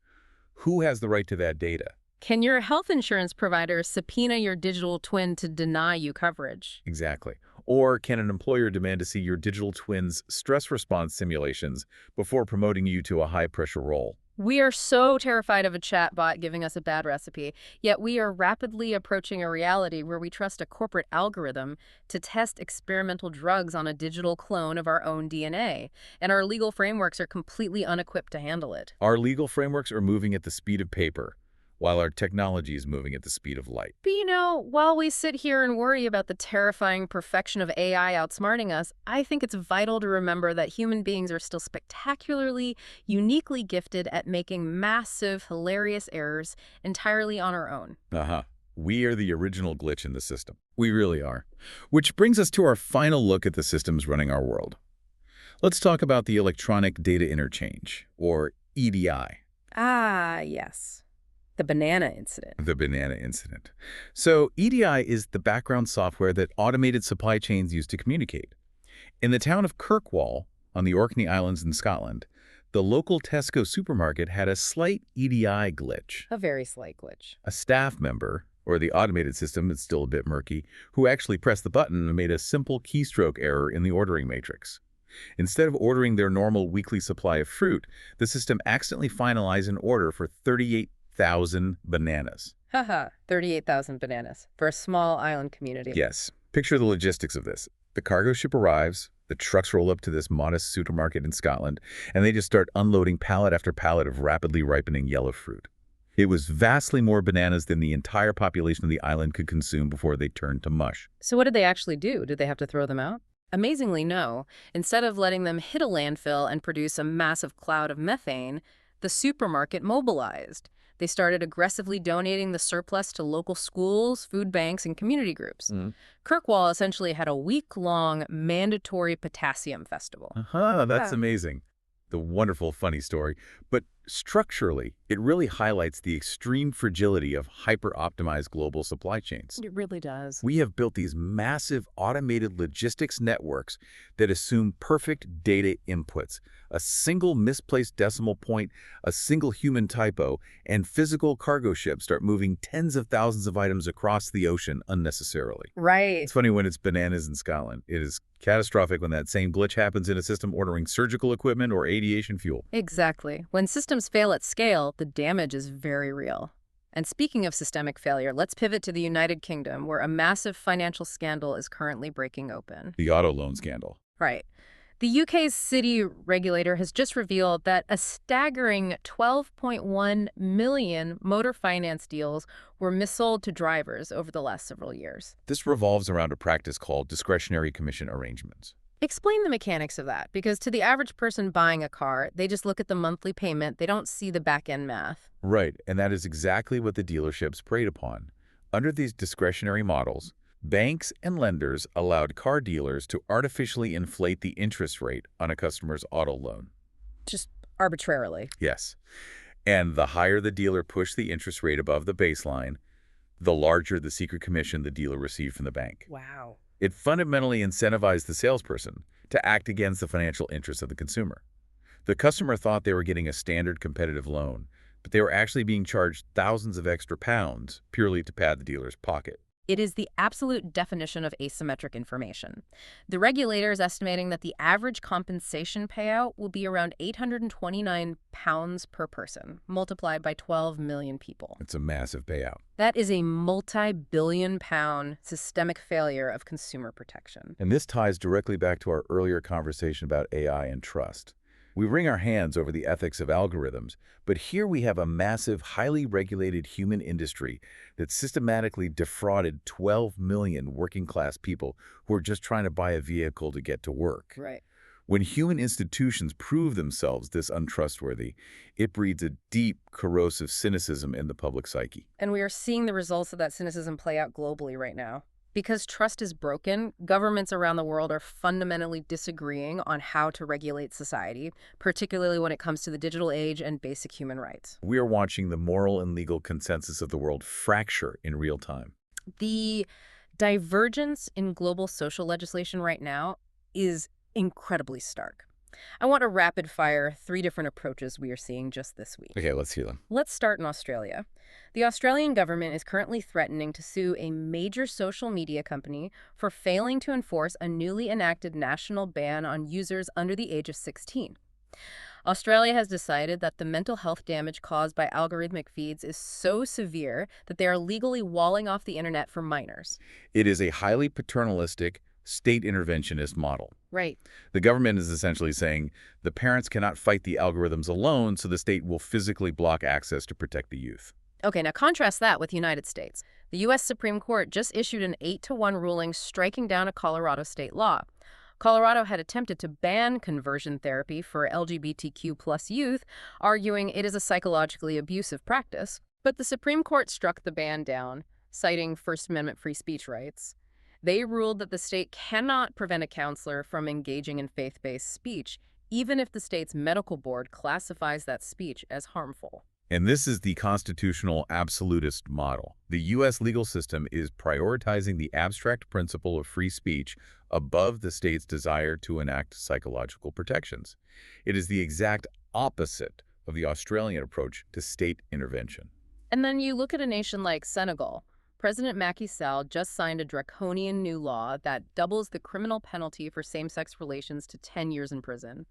who has the right to that data? Can your health insurance provider subpoena your digital twin to deny you coverage? Exactly. Or can an employer demand to see your digital twin's stress response simulations before promoting you to a high-pressure role? We are so terrified of a chatbot giving us a bad recipe, yet we are rapidly approaching a reality where we trust a corporate algorithm to test experimental drugs on a digital clone of our own DNA, and our legal frameworks are completely unequipped to handle it. Our legal frameworks are moving at the speed of paper, while our technology is moving at the speed of light. But while we sit here and worry about the terrifying perfection of AI outsmarting us, I think it's vital to remember that human beings are still spectacularly, uniquely gifted at making massive, hilarious errors entirely on our own. We are the original glitch in the system. We really are. Which brings us to our final look at the systems running our world. Let's talk about the Electronic Data Interchange, or EDI. Ah, yes. The banana incident. The banana incident. So EDI is the background software that automated supply chains use to communicate. In the town of Kirkwall, on the Orkney Islands in Scotland, the local Tesco supermarket had a slight EDI glitch. A very slight glitch. A staff member, or the automated system, it's still a bit murky, who actually pressed the button and made a simple keystroke error in the ordering matrix. Instead of ordering their normal weekly supply of fruit, the system accidentally finalized an order for 38,000 bananas. Haha, 38,000 bananas for a small island community. Yes. Picture the logistics of this. The cargo ship arrives, the trucks roll up to this modest supermarket in Scotland, and they just start unloading pallet after pallet of rapidly ripening yellow fruit. It was vastly more bananas than the entire population of the island could consume before they turned to mush. So what did they actually do? Did they have to throw them out? Amazingly, no. Instead of letting them hit a landfill and produce a massive cloud of methane, the supermarket mobilized. They started aggressively donating the surplus to local schools, food banks, and community groups. Kirkwall essentially had a week-long mandatory potassium festival. That's amazing. The wonderful, funny story. But structurally, it really highlights the extreme fragility of hyper-optimized global supply chains. It really does. We have built these massive automated logistics networks that assume perfect data inputs, a single misplaced decimal point, a single human typo, and physical cargo ships start moving tens of thousands of items across the ocean unnecessarily. Right. It's funny when it's bananas in Scotland. It is catastrophic when that same glitch happens in a system ordering surgical equipment or aviation fuel. Exactly. When systems fail at scale, the damage is very real. And speaking of systemic failure, let's pivot to the United Kingdom, where a massive financial scandal is currently breaking open. The auto loan scandal. Right. The UK's city regulator has just revealed that a staggering 12.1 million motor finance deals were missold to drivers over the last several years. This revolves around a practice called discretionary commission arrangements. Explain the mechanics of that, because to the average person buying a car, they just look at the monthly payment, they don't see the back-end math. Right, and that is exactly what the dealerships preyed upon. Under these discretionary models, banks and lenders allowed car dealers to artificially inflate the interest rate on a customer's auto loan. Just arbitrarily. Yes. And the higher the dealer pushed the interest rate above the baseline, the larger the secret commission the dealer received from the bank. Wow. It fundamentally incentivized the salesperson to act against the financial interests of the consumer. The customer thought they were getting a standard competitive loan, but they were actually being charged thousands of extra pounds purely to pad the dealer's pocket. It is the absolute definition of asymmetric information. The regulator is estimating that the average compensation payout will be around £829 per person, multiplied by 12 million people. It's a massive payout. That is a multi-billion-pound systemic failure of consumer protection. And this ties directly back to our earlier conversation about AI and trust. We wring our hands over the ethics of algorithms, but here we have a massive, highly regulated human industry that systematically defrauded 12 million working-class people who are just trying to buy a vehicle to get to work. Right. When human institutions prove themselves this untrustworthy, it breeds a deep, corrosive cynicism in the public psyche. And we are seeing the results of that cynicism play out globally right now. Because trust is broken, governments around the world are fundamentally disagreeing on how to regulate society, particularly when it comes to the digital age and basic human rights. We are watching the moral and legal consensus of the world fracture in real time. The divergence in global social legislation right now is incredibly stark. I want to rapid fire 3 different approaches we are seeing just this week. Okay, let's hear them. Let's start in Australia. The Australian government is currently threatening to sue a major social media company for failing to enforce a newly enacted national ban on users under the age of 16. Australia has decided that the mental health damage caused by algorithmic feeds is so severe that they are legally walling off the internet for minors. It is a highly paternalistic, state interventionist model. Right. The government is essentially saying the parents cannot fight the algorithms alone, so the state will physically block access to protect the youth. Okay, now contrast that with the United States. The U.S. Supreme Court just issued an 8-to-1 ruling striking down a Colorado state law. Colorado had attempted to ban conversion therapy for LGBTQ plus youth, arguing it is a psychologically abusive practice. But the Supreme Court struck the ban down, citing First Amendment free speech rights. They ruled that the state cannot prevent a counselor from engaging in faith-based speech, even if the state's medical board classifies that speech as harmful. And this is the constitutional absolutist model. The U.S. legal system is prioritizing the abstract principle of free speech above the state's desire to enact psychological protections. It is the exact opposite of the Australian approach to state intervention. And then you look at a nation like Senegal. President Macky Sall just signed a draconian new law that doubles the criminal penalty for same-sex relations to 10 years in prison.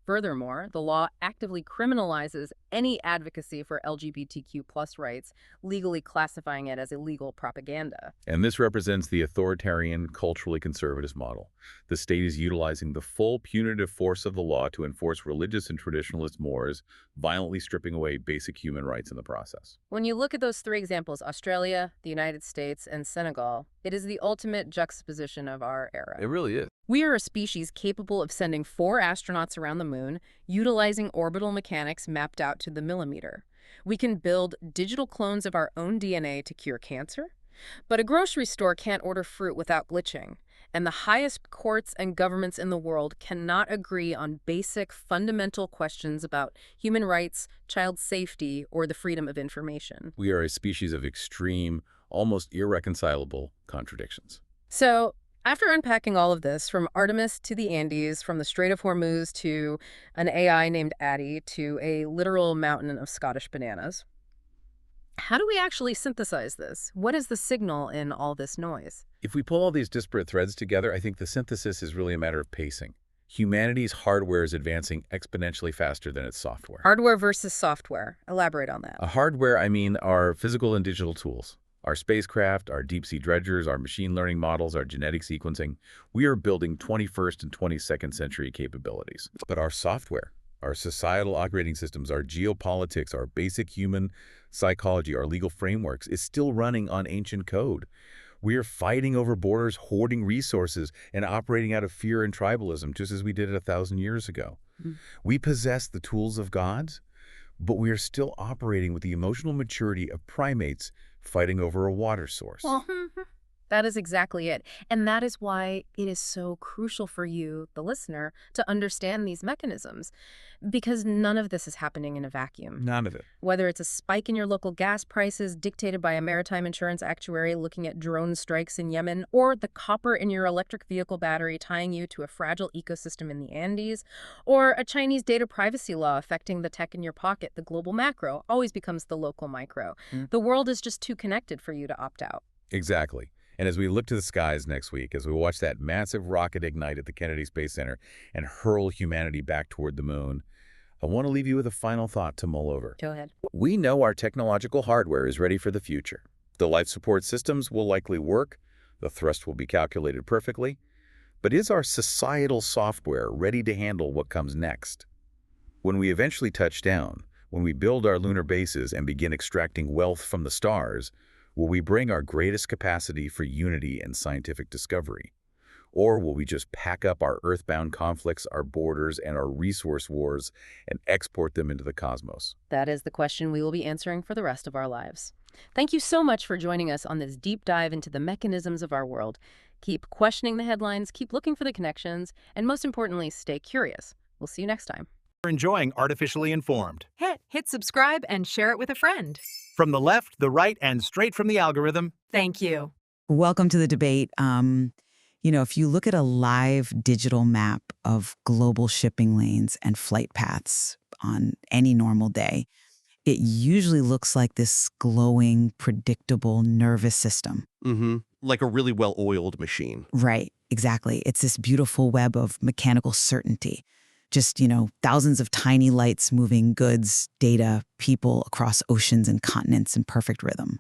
Furthermore, the law actively criminalizes any advocacy for LGBTQ plus rights, legally classifying it as illegal propaganda. And this represents the authoritarian, culturally conservative model. The state is utilizing the full punitive force of the law to enforce religious and traditionalist mores, violently stripping away basic human rights in the process. When you look at those three examples, Australia, the United States, and Senegal, it is the ultimate juxtaposition of our era. It really is. We are a species capable of sending 4 astronauts around the moon, utilizing orbital mechanics mapped out to the millimeter. We can build digital clones of our own DNA to cure cancer, but a grocery store can't order fruit without glitching, and the highest courts and governments in the world cannot agree on basic, fundamental questions about human rights, child safety, or the freedom of information. We are a species of extreme, almost irreconcilable contradictions. So, after unpacking all of this, from Artemis to the Andes, from the Strait of Hormuz to an AI named Addie to a literal mountain of Scottish bananas, how do we actually synthesize this? What is the signal in all this noise? If we pull all these disparate threads together, I think the synthesis is really a matter of pacing. Humanity's hardware is advancing exponentially faster than its software. Hardware versus software. Elaborate on that. Hardware, I mean, our physical and digital tools. Our spacecraft, our deep-sea dredgers, our machine learning models, our genetic sequencing. We are building 21st and 22nd century capabilities. But our software, our societal operating systems, our geopolitics, our basic human psychology, our legal frameworks is still running on ancient code. We are fighting over borders, hoarding resources, and operating out of fear and tribalism, just as we did it 1,000 years ago. We possess the tools of gods, but we are still operating with the emotional maturity of primates fighting over a water source. That is exactly it. And that is why it is so crucial for you, the listener, to understand these mechanisms. Because none of this is happening in a vacuum. None of it. Whether it's a spike in your local gas prices dictated by a maritime insurance actuary looking at drone strikes in Yemen, or the copper in your electric vehicle battery tying you to a fragile ecosystem in the Andes, or a Chinese data privacy law affecting the tech in your pocket, the global macro always becomes the local micro. The world is just too connected for you to opt out. Exactly. And as we look to the skies next week, as we watch that massive rocket ignite at the Kennedy Space Center and hurl humanity back toward the moon, I want to leave you with a final thought to mull over. Go ahead. We know our technological hardware is ready for the future. The life support systems will likely work, the thrust will be calculated perfectly, but is our societal software ready to handle what comes next? When we eventually touch down, when we build our lunar bases and begin extracting wealth from the stars, will we bring our greatest capacity for unity and scientific discovery? Or will we just pack up our earthbound conflicts, our borders, and our resource wars and export them into the cosmos? That is the question we will be answering for the rest of our lives. Thank you so much for joining us on this deep dive into the mechanisms of our world. Keep questioning the headlines, keep looking for the connections, and most importantly, stay curious. We'll see you next time. Enjoying Artificially Informed. Hit subscribe and share it with a friend. From the left, the right, and straight from the algorithm. Thank you. Welcome to the debate. If you look at a live digital map of global shipping lanes and flight paths on any normal day, it usually looks like this glowing, predictable nervous system. Like a really well-oiled machine. Right, exactly. It's this beautiful web of mechanical certainty. Just, thousands of tiny lights moving goods, data, people across oceans and continents in perfect rhythm.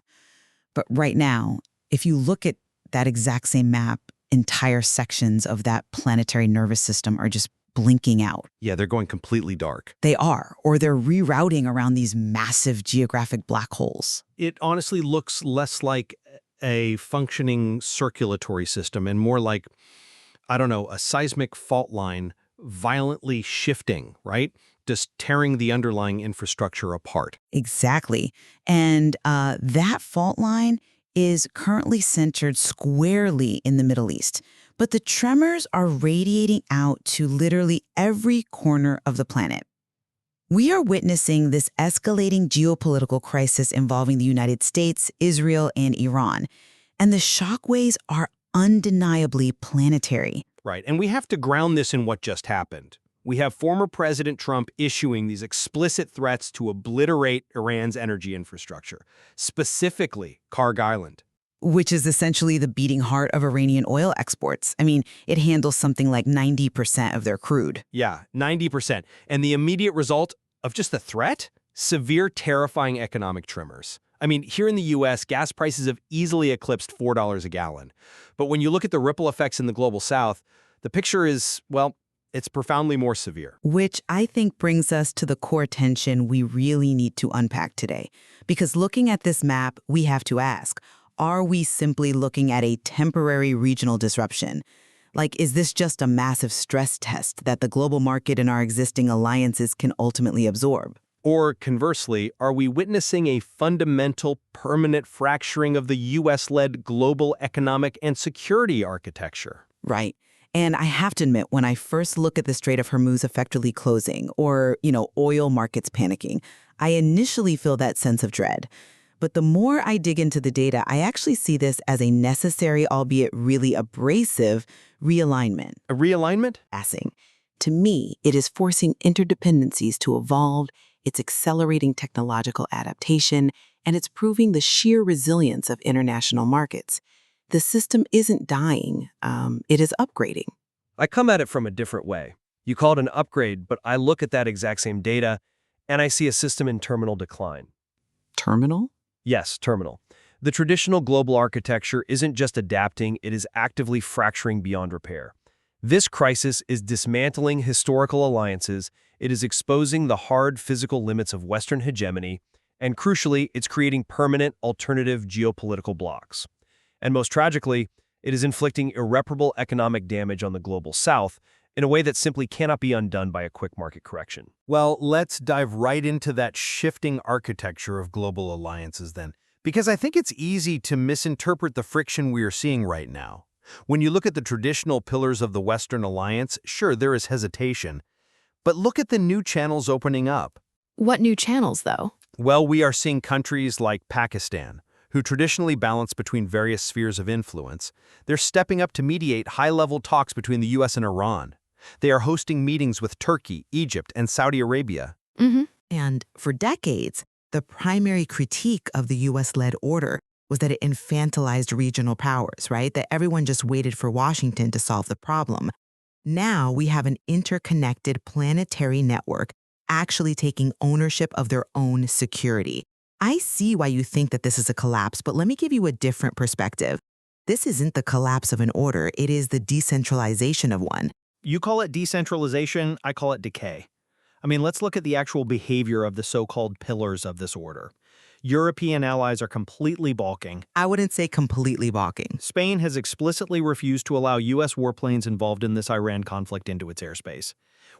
But right now, if you look at that exact same map, entire sections of that planetary nervous system are just blinking out. Yeah, they're going completely dark. They are, or they're rerouting around these massive geographic black holes. It honestly looks less like a functioning circulatory system and more like, I don't know, a seismic fault line violently shifting, right? Just tearing the underlying infrastructure apart. Exactly. And that fault line is currently centered squarely in the Middle East. But the tremors are radiating out to literally every corner of the planet. We are witnessing this escalating geopolitical crisis involving the United States, Israel, and Iran. And the shockwaves are undeniably planetary. Right, and we have to ground this in what just happened. We have former President Trump issuing these explicit threats to obliterate Iran's energy infrastructure, specifically Karg Island. Which is essentially the beating heart of Iranian oil exports. I mean, it handles something like 90% of their crude. Yeah, 90%. And the immediate result of just the threat? Severe, terrifying economic tremors. I mean, here in the U.S., gas prices have easily eclipsed $4 a gallon. But when you look at the ripple effects in the global south, the picture is, well, it's profoundly more severe. Which I think brings us to the core tension we really need to unpack today. Because looking at this map, we have to ask, are we simply looking at a temporary regional disruption? Like, is this just a massive stress test that the global market and our existing alliances can ultimately absorb? Or conversely, are we witnessing a fundamental, permanent fracturing of the U.S.-led global economic and security architecture? Right. And I have to admit, when I first look at the Strait of Hormuz effectively closing or, oil markets panicking, I initially feel that sense of dread. But the more I dig into the data, I actually see this as a necessary, albeit really abrasive, realignment. A realignment? To me, it is forcing interdependencies to evolve, it's accelerating technological adaptation, and it's proving the sheer resilience of international markets. The system isn't dying, it is upgrading. I come at it from a different way. You call it an upgrade, but I look at that exact same data, and I see a system in terminal decline. Terminal? Yes, terminal. The traditional global architecture isn't just adapting, it is actively fracturing beyond repair. This crisis is dismantling historical alliances, it is exposing the hard physical limits of Western hegemony, and crucially, it's creating permanent alternative geopolitical blocks. And most tragically, it is inflicting irreparable economic damage on the global south in a way that simply cannot be undone by a quick market correction. Well, let's dive right into that shifting architecture of global alliances then, because I think it's easy to misinterpret the friction we are seeing right now. When you look at the traditional pillars of the Western alliance, sure, there is hesitation, but look at the new channels opening up. What new channels, though? Well, we are seeing countries like Pakistan, who traditionally balance between various spheres of influence. They're stepping up to mediate high-level talks between the U.S. and Iran. They are hosting meetings with Turkey, Egypt, and Saudi Arabia. And for decades, the primary critique of the U.S.-led order was that it infantilized regional powers, right? That everyone just waited for Washington to solve the problem. Now we have an interconnected planetary network actually taking ownership of their own security. I see why you think that this is a collapse, but let me give you a different perspective. This isn't the collapse of an order, it is the decentralization of one. You call it decentralization, I call it decay. I mean, let's look at the actual behavior of the so-called pillars of this order. European allies are completely balking. I wouldn't say completely balking. Spain has explicitly refused to allow U.S. warplanes involved in this Iran conflict into its airspace.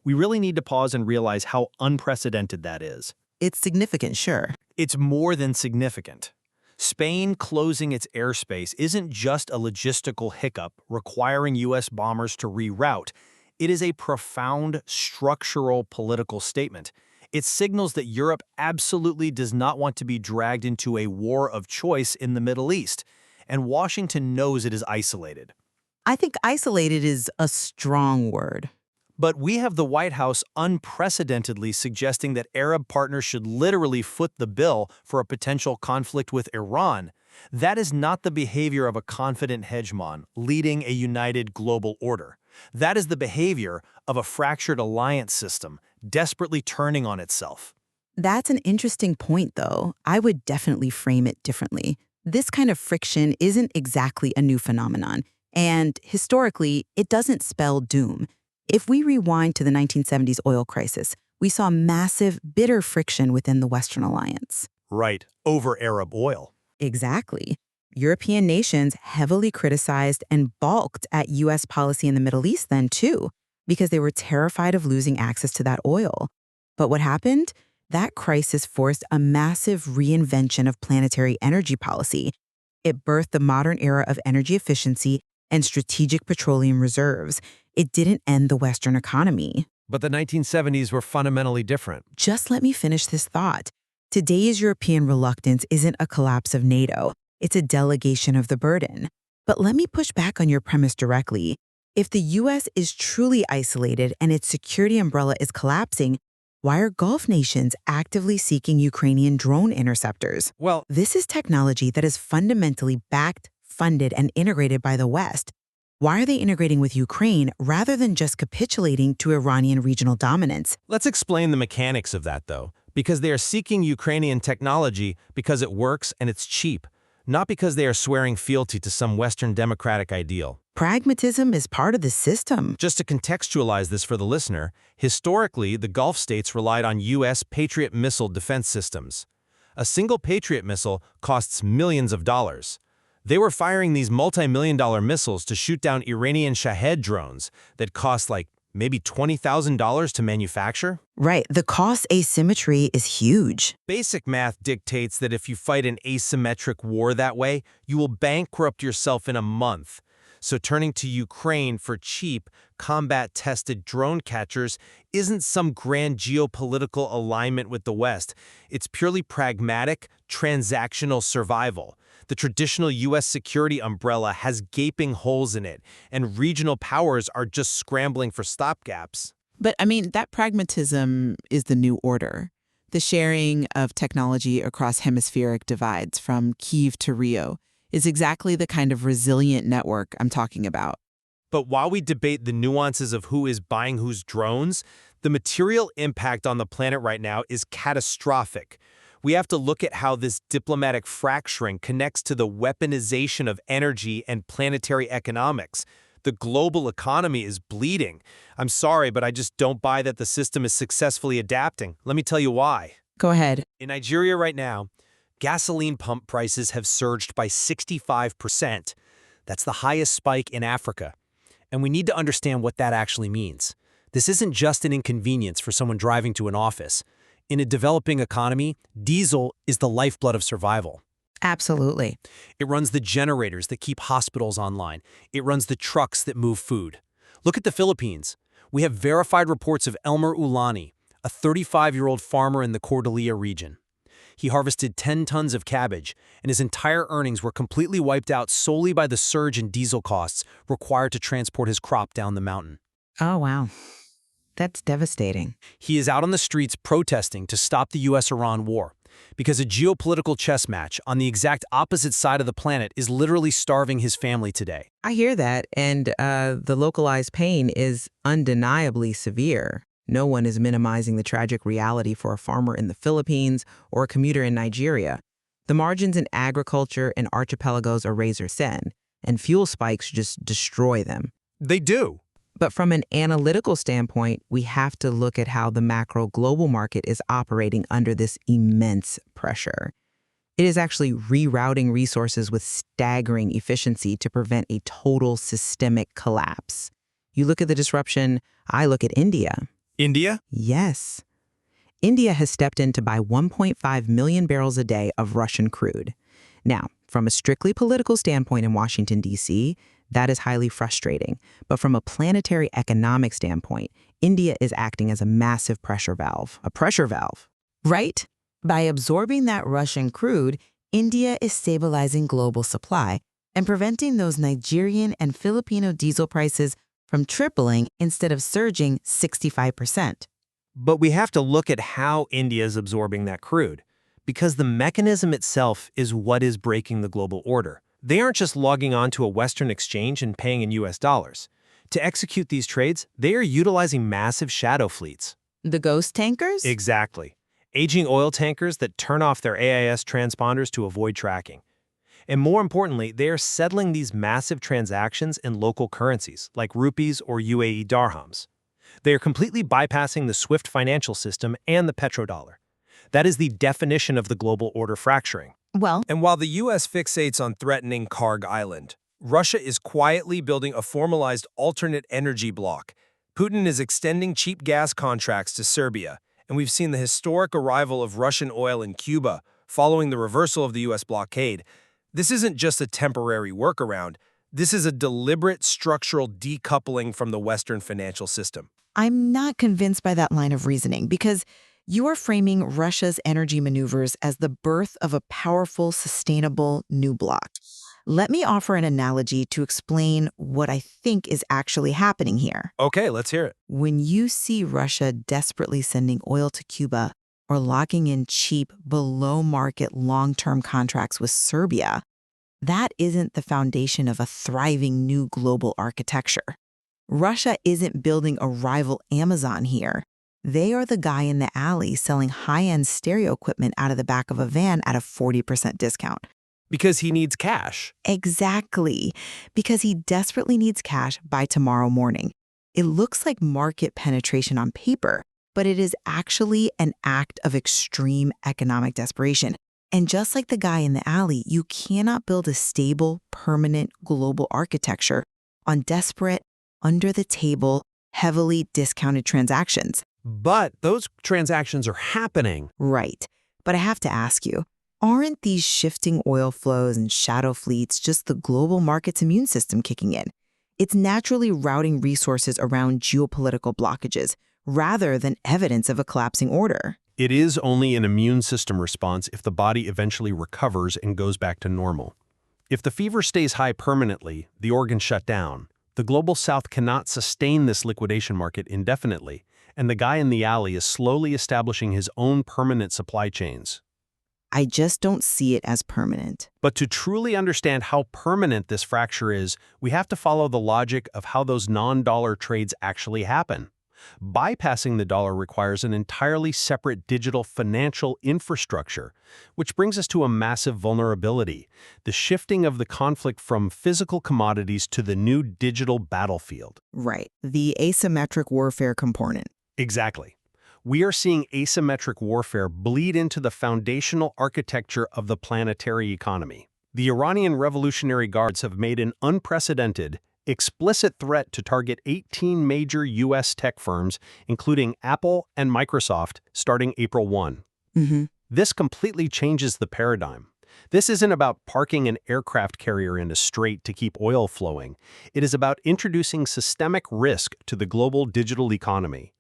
We really need to pause and realize how unprecedented that is. It's significant, sure. It's more than significant. Spain closing its airspace isn't just a logistical hiccup requiring U.S. bombers to reroute. It is a profound structural political statement. It signals that Europe absolutely does not want to be dragged into a war of choice in the Middle East, and Washington knows it is isolated. I think isolated is a strong word. But we have the White House unprecedentedly suggesting that Arab partners should literally foot the bill for a potential conflict with Iran. That is not the behavior of a confident hegemon leading a united global order. That is the behavior of a fractured alliance system desperately turning on itself. That's an interesting point, though. I would definitely frame it differently. This kind of friction isn't exactly a new phenomenon, and historically, it doesn't spell doom. If we rewind to the 1970s oil crisis, we saw massive, bitter friction within the Western alliance. Right, over Arab oil. Exactly. European nations heavily criticized and balked at U.S. policy in the Middle East then, too, because they were terrified of losing access to that oil. But what happened? That crisis forced a massive reinvention of planetary energy policy. It birthed the modern era of energy efficiency and strategic petroleum reserves. It didn't end the Western economy. But the 1970s were fundamentally different. Just let me finish this thought. Today's European reluctance isn't a collapse of NATO. It's a delegation of the burden. But let me push back on your premise directly. If the U.S. is truly isolated and its security umbrella is collapsing, why are Gulf nations actively seeking Ukrainian drone interceptors? Well, This is technology that is fundamentally backed, funded, and integrated by the West. Why are they integrating with Ukraine rather than just capitulating to Iranian regional dominance? Let's explain the mechanics of that, though, because they are seeking Ukrainian technology because it works and it's cheap, not because they are swearing fealty to some Western democratic ideal. Pragmatism is part of the system. Just to contextualize this for the listener, historically, the Gulf states relied on U.S. Patriot missile defense systems. A single Patriot missile costs millions of dollars. They were firing these multi-million-dollar missiles to shoot down Iranian Shahed drones that cost like maybe $20,000 to manufacture. Right, the cost asymmetry is huge. Basic math dictates that if you fight an asymmetric war that way, you will bankrupt yourself in a month. So turning to Ukraine for cheap, combat-tested drone catchers isn't some grand geopolitical alignment with the West. It's purely pragmatic, transactional survival. The traditional U.S. security umbrella has gaping holes in it, and regional powers are just scrambling for stopgaps. But I mean, that pragmatism is the new order. The sharing of technology across hemispheric divides from Kyiv to Rio is exactly the kind of resilient network I'm talking about. But while we debate the nuances of who is buying whose drones, the material impact on the planet right now is catastrophic. We have to look at how this diplomatic fracturing connects to the weaponization of energy and planetary economics. The global economy is bleeding. I'm sorry, but I just don't buy that the system is successfully adapting. Let me tell you why. Go ahead. In Nigeria right now, gasoline pump prices have surged by 65%. That's the highest spike in Africa. And we need to understand what that actually means. This isn't just an inconvenience for someone driving to an office. In a developing economy, diesel is the lifeblood of survival. Absolutely. It runs the generators that keep hospitals online. It runs the trucks that move food. Look at the Philippines. We have verified reports of Elmer Ulani, a 35-year-old farmer in the Cordillera region. He harvested 10 tons of cabbage, and his entire earnings were completely wiped out solely by the surge in diesel costs required to transport his crop down the mountain. Oh, wow. That's devastating. He is out on the streets protesting to stop the U.S.-Iran war, because a geopolitical chess match on the exact opposite side of the planet is literally starving his family today. I hear that, and the localized pain is undeniably severe. No one is minimizing the tragic reality for a farmer in the Philippines or a commuter in Nigeria. The margins in agriculture and archipelagos are razor thin, and fuel spikes just destroy them. They do. But from an analytical standpoint, we have to look at how the macro global market is operating under this immense pressure. It is actually rerouting resources with staggering efficiency to prevent a total systemic collapse. You look at the disruption, I look at India. India? Yes. India has stepped in to buy 1.5 million barrels a day of Russian crude. Now, from a strictly political standpoint in Washington, D.C., that is highly frustrating. But from a planetary economic standpoint, India is acting as a massive pressure valve, a pressure valve. Right? By absorbing that Russian crude, India is stabilizing global supply and preventing those Nigerian and Filipino diesel prices from tripling instead of surging 65%. But we have to look at how India is absorbing that crude, because the mechanism itself is what is breaking the global order. They aren't just logging on to a Western exchange and paying in US dollars. To execute these trades, they are utilizing massive shadow fleets. The ghost tankers? Exactly. Aging oil tankers that turn off their AIS transponders to avoid tracking. And more importantly, they are settling these massive transactions in local currencies, like rupees or UAE dirhams. They are completely bypassing the SWIFT financial system and the petrodollar. That is the definition of the global order fracturing. Well, And while the U.S. fixates on threatening Karg Island, Russia is quietly building a formalized alternate energy bloc. Putin is extending cheap gas contracts to Serbia, and we've seen the historic arrival of Russian oil in Cuba following the reversal of the U.S. blockade. This isn't just a temporary workaround. This is a deliberate structural decoupling from the Western financial system. I'm not convinced by that line of reasoning because you are framing Russia's energy maneuvers as the birth of a powerful, sustainable new bloc. Let me offer an analogy to explain what I think is actually happening here. Okay, let's hear it. When you see Russia desperately sending oil to Cuba or locking in cheap, below-market long-term contracts with Serbia, that isn't the foundation of a thriving new global architecture. Russia isn't building a rival Amazon here. They are the guy in the alley selling high-end stereo equipment out of the back of a van at a 40% discount. Because he needs cash. Exactly. Because he desperately needs cash by tomorrow morning. It looks like market penetration on paper, but it is actually an act of extreme economic desperation. And just like the guy in the alley, you cannot build a stable, permanent global architecture on desperate, under-the-table, heavily discounted transactions. But those transactions are happening. Right. But I have to ask you, aren't these shifting oil flows and shadow fleets just the global market's immune system kicking in? It's naturally routing resources around geopolitical blockages rather than evidence of a collapsing order. It is only an immune system response if the body eventually recovers and goes back to normal. If the fever stays high permanently, the organs shut down. The Global South cannot sustain this liquidation market indefinitely, and the guy in the alley is slowly establishing his own permanent supply chains. I just don't see it as permanent. But to truly understand how permanent this fracture is, we have to follow the logic of how those non-dollar trades actually happen. Bypassing the dollar requires an entirely separate digital financial infrastructure, which brings us to a massive vulnerability, the shifting of the conflict from physical commodities to the new digital battlefield. Right. The asymmetric warfare component. Exactly. We are seeing asymmetric warfare bleed into the foundational architecture of the planetary economy. The Iranian Revolutionary Guards have made an unprecedented, explicit threat to target 18 major U.S. tech firms, including Apple and Microsoft, starting April 1. This completely changes the paradigm. This isn't about parking an aircraft carrier in a strait to keep oil flowing. It is about introducing systemic risk to the global digital economy.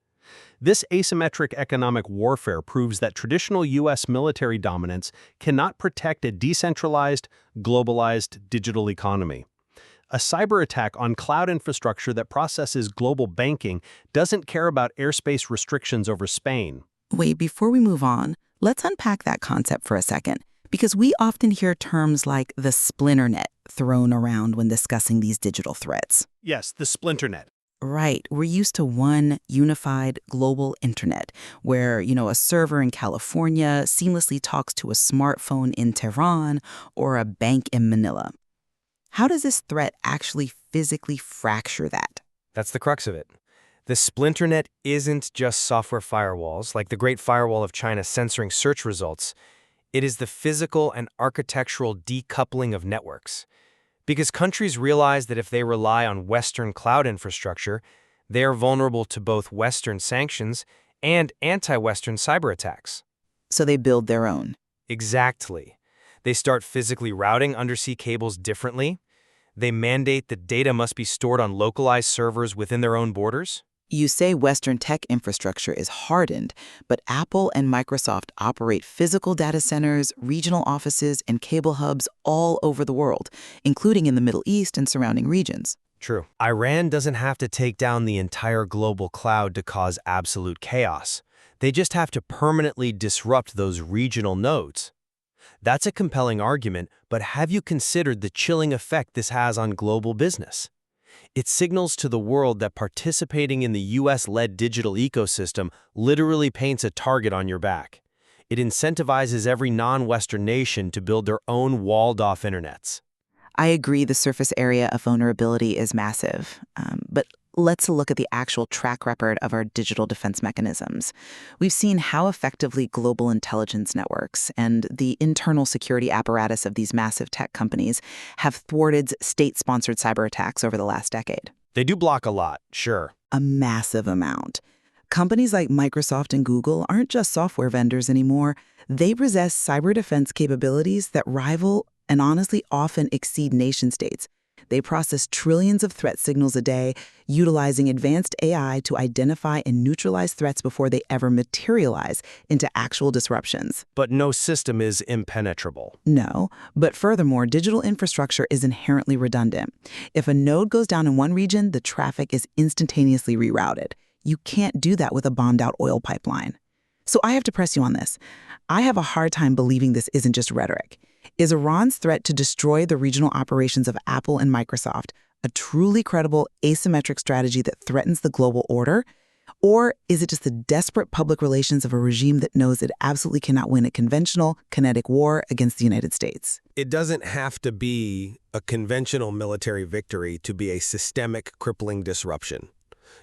This asymmetric economic warfare proves that traditional U.S. military dominance cannot protect a decentralized, globalized digital economy. A cyber attack on cloud infrastructure that processes global banking doesn't care about airspace restrictions over Spain. Wait, before we move on, let's unpack that concept for a second, because we often hear terms like the splinter net thrown around when discussing these digital threats. Yes, the splinter net. Right. We're used to one unified global internet where, a server in California seamlessly talks to a smartphone in Tehran or a bank in Manila. How does this threat actually physically fracture that? That's the crux of it. The splinter net isn't just software firewalls, like the Great Firewall of China censoring search results. It is the physical and architectural decoupling of networks. Because countries realize that if they rely on Western cloud infrastructure, they are vulnerable to both Western sanctions and anti-Western cyber attacks. So they build their own. Exactly. They start physically routing undersea cables differently. They mandate that data must be stored on localized servers within their own borders. You say Western tech infrastructure is hardened, but Apple and Microsoft operate physical data centers, regional offices, and cable hubs all over the world, including in the Middle East and surrounding regions. True. Iran doesn't have to take down the entire global cloud to cause absolute chaos. They just have to permanently disrupt those regional nodes. That's a compelling argument, but have you considered the chilling effect this has on global business? It signals to the world that participating in the US-led digital ecosystem literally paints a target on your back. It incentivizes every non-Western nation to build their own walled-off internets. I agree the surface area of vulnerability is massive, but let's look at the actual track record of our digital defense mechanisms. We've seen how effectively global intelligence networks and the internal security apparatus of these massive tech companies have thwarted state-sponsored cyber attacks over the last decade. They do block a lot, sure. A massive amount. Companies like Microsoft and Google aren't just software vendors anymore. They possess cyber defense capabilities that rival and honestly often exceed nation-states. They process trillions of threat signals a day, utilizing advanced AI to identify and neutralize threats before they ever materialize into actual disruptions. But no system is impenetrable. No, but furthermore, digital infrastructure is inherently redundant. If a node goes down in one region, the traffic is instantaneously rerouted. You can't do that with a bombed-out oil pipeline. So I have to press you on this. I have a hard time believing this isn't just rhetoric. Is Iran's threat to destroy the regional operations of Apple and Microsoft a truly credible asymmetric strategy that threatens the global order? Or is it just the desperate public relations of a regime that knows it absolutely cannot win a conventional, kinetic war against the United States? It doesn't have to be a conventional military victory to be a systemic, crippling disruption.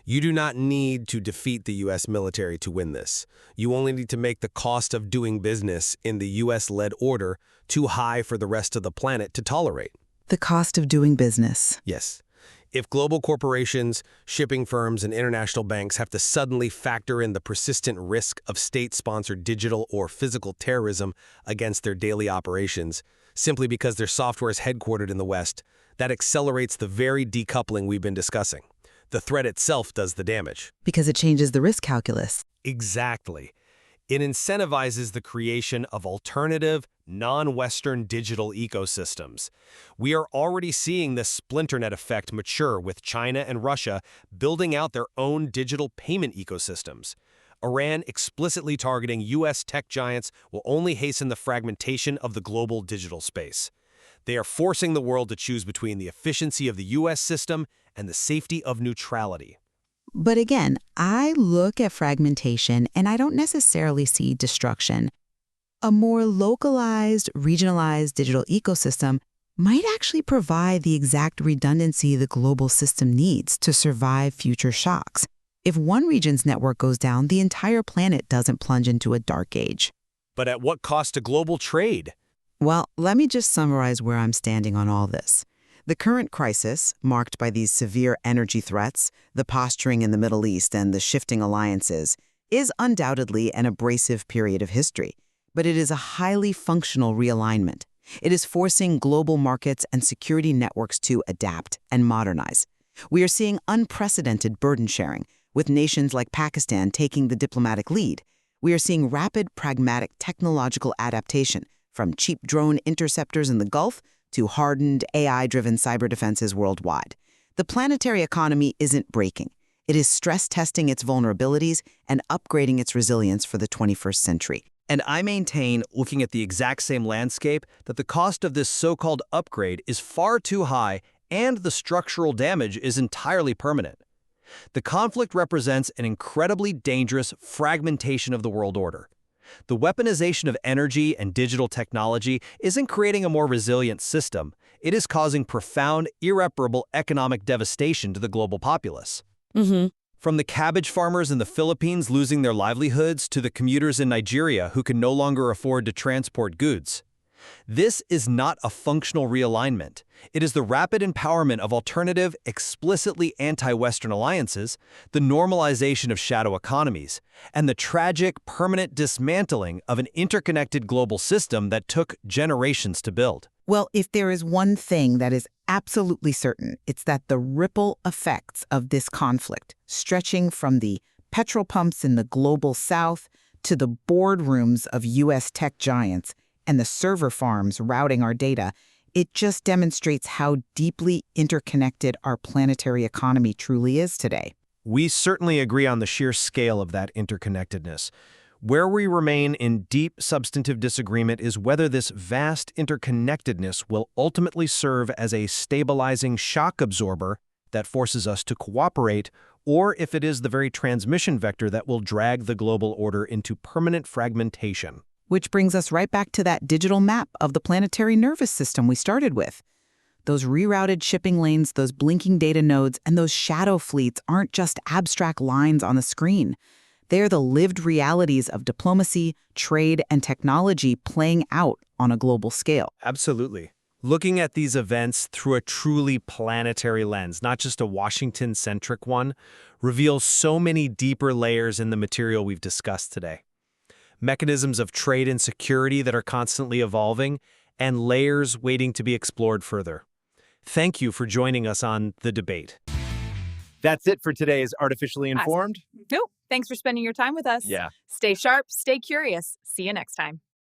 You do not need to defeat the U.S. military to win this. You only need to make the cost of doing business in the U.S.-led order too high for the rest of the planet to tolerate. The cost of doing business. Yes. If global corporations, shipping firms, and international banks have to suddenly factor in the persistent risk of state-sponsored digital or physical terrorism against their daily operations, simply because their software is headquartered in the West, that accelerates the very decoupling we've been discussing. The threat itself does the damage. Because it changes the risk calculus. Exactly. It incentivizes the creation of alternative, non-Western digital ecosystems. We are already seeing this splinternet effect mature with China and Russia building out their own digital payment ecosystems. Iran explicitly targeting U.S. tech giants will only hasten the fragmentation of the global digital space. They are forcing the world to choose between the efficiency of the U.S. system and the safety of neutrality. But again, I look at fragmentation and I don't necessarily see destruction. A more localized, regionalized digital ecosystem might actually provide the exact redundancy the global system needs to survive future shocks. If one region's network goes down, the entire planet doesn't plunge into a dark age. But at what cost to global trade? Well, let me just summarize where I'm standing on all this. The current crisis, marked by these severe energy threats, the posturing in the Middle East, and the shifting alliances, is undoubtedly an abrasive period of history. But it is a highly functional realignment. It is forcing global markets and security networks to adapt and modernize. We are seeing unprecedented burden sharing, with nations like Pakistan taking the diplomatic lead. We are seeing rapid, pragmatic technological adaptation, from cheap drone interceptors in the Gulf to hardened AI-driven cyber defenses worldwide. The planetary economy isn't breaking. It is stress testing its vulnerabilities and upgrading its resilience for the 21st century. And I maintain, looking at the exact same landscape, that the cost of this so-called upgrade is far too high and the structural damage is entirely permanent. The conflict represents an incredibly dangerous fragmentation of the world order. The weaponization of energy and digital technology isn't creating a more resilient system. It is causing profound, irreparable economic devastation to the global populace. From the cabbage farmers in the Philippines losing their livelihoods to the commuters in Nigeria who can no longer afford to transport goods. This is not a functional realignment. It is the rapid empowerment of alternative, explicitly anti-Western alliances, the normalization of shadow economies, and the tragic, permanent dismantling of an interconnected global system that took generations to build. Well, if there is one thing that is absolutely certain, it's that the ripple effects of this conflict, stretching from the petrol pumps in the global south to the boardrooms of U.S. tech giants and the server farms routing our data, it just demonstrates how deeply interconnected our planetary economy truly is today. We certainly agree on the sheer scale of that interconnectedness. Where we remain in deep substantive disagreement is whether this vast interconnectedness will ultimately serve as a stabilizing shock absorber that forces us to cooperate, or if it is the very transmission vector that will drag the global order into permanent fragmentation. Which brings us right back to that digital map of the planetary nervous system we started with. Those rerouted shipping lanes, those blinking data nodes, and those shadow fleets aren't just abstract lines on the screen. They are the lived realities of diplomacy, trade, and technology playing out on a global scale. Absolutely. Looking at these events through a truly planetary lens, not just a Washington-centric one, reveals so many deeper layers in the material we've discussed today. Mechanisms of trade and security that are constantly evolving, and layers waiting to be explored further. Thank you for joining us on The Debate. That's it for today's Artificially Informed. Nope. Thanks for spending your time with us. Yeah. Stay sharp, stay curious. See you next time.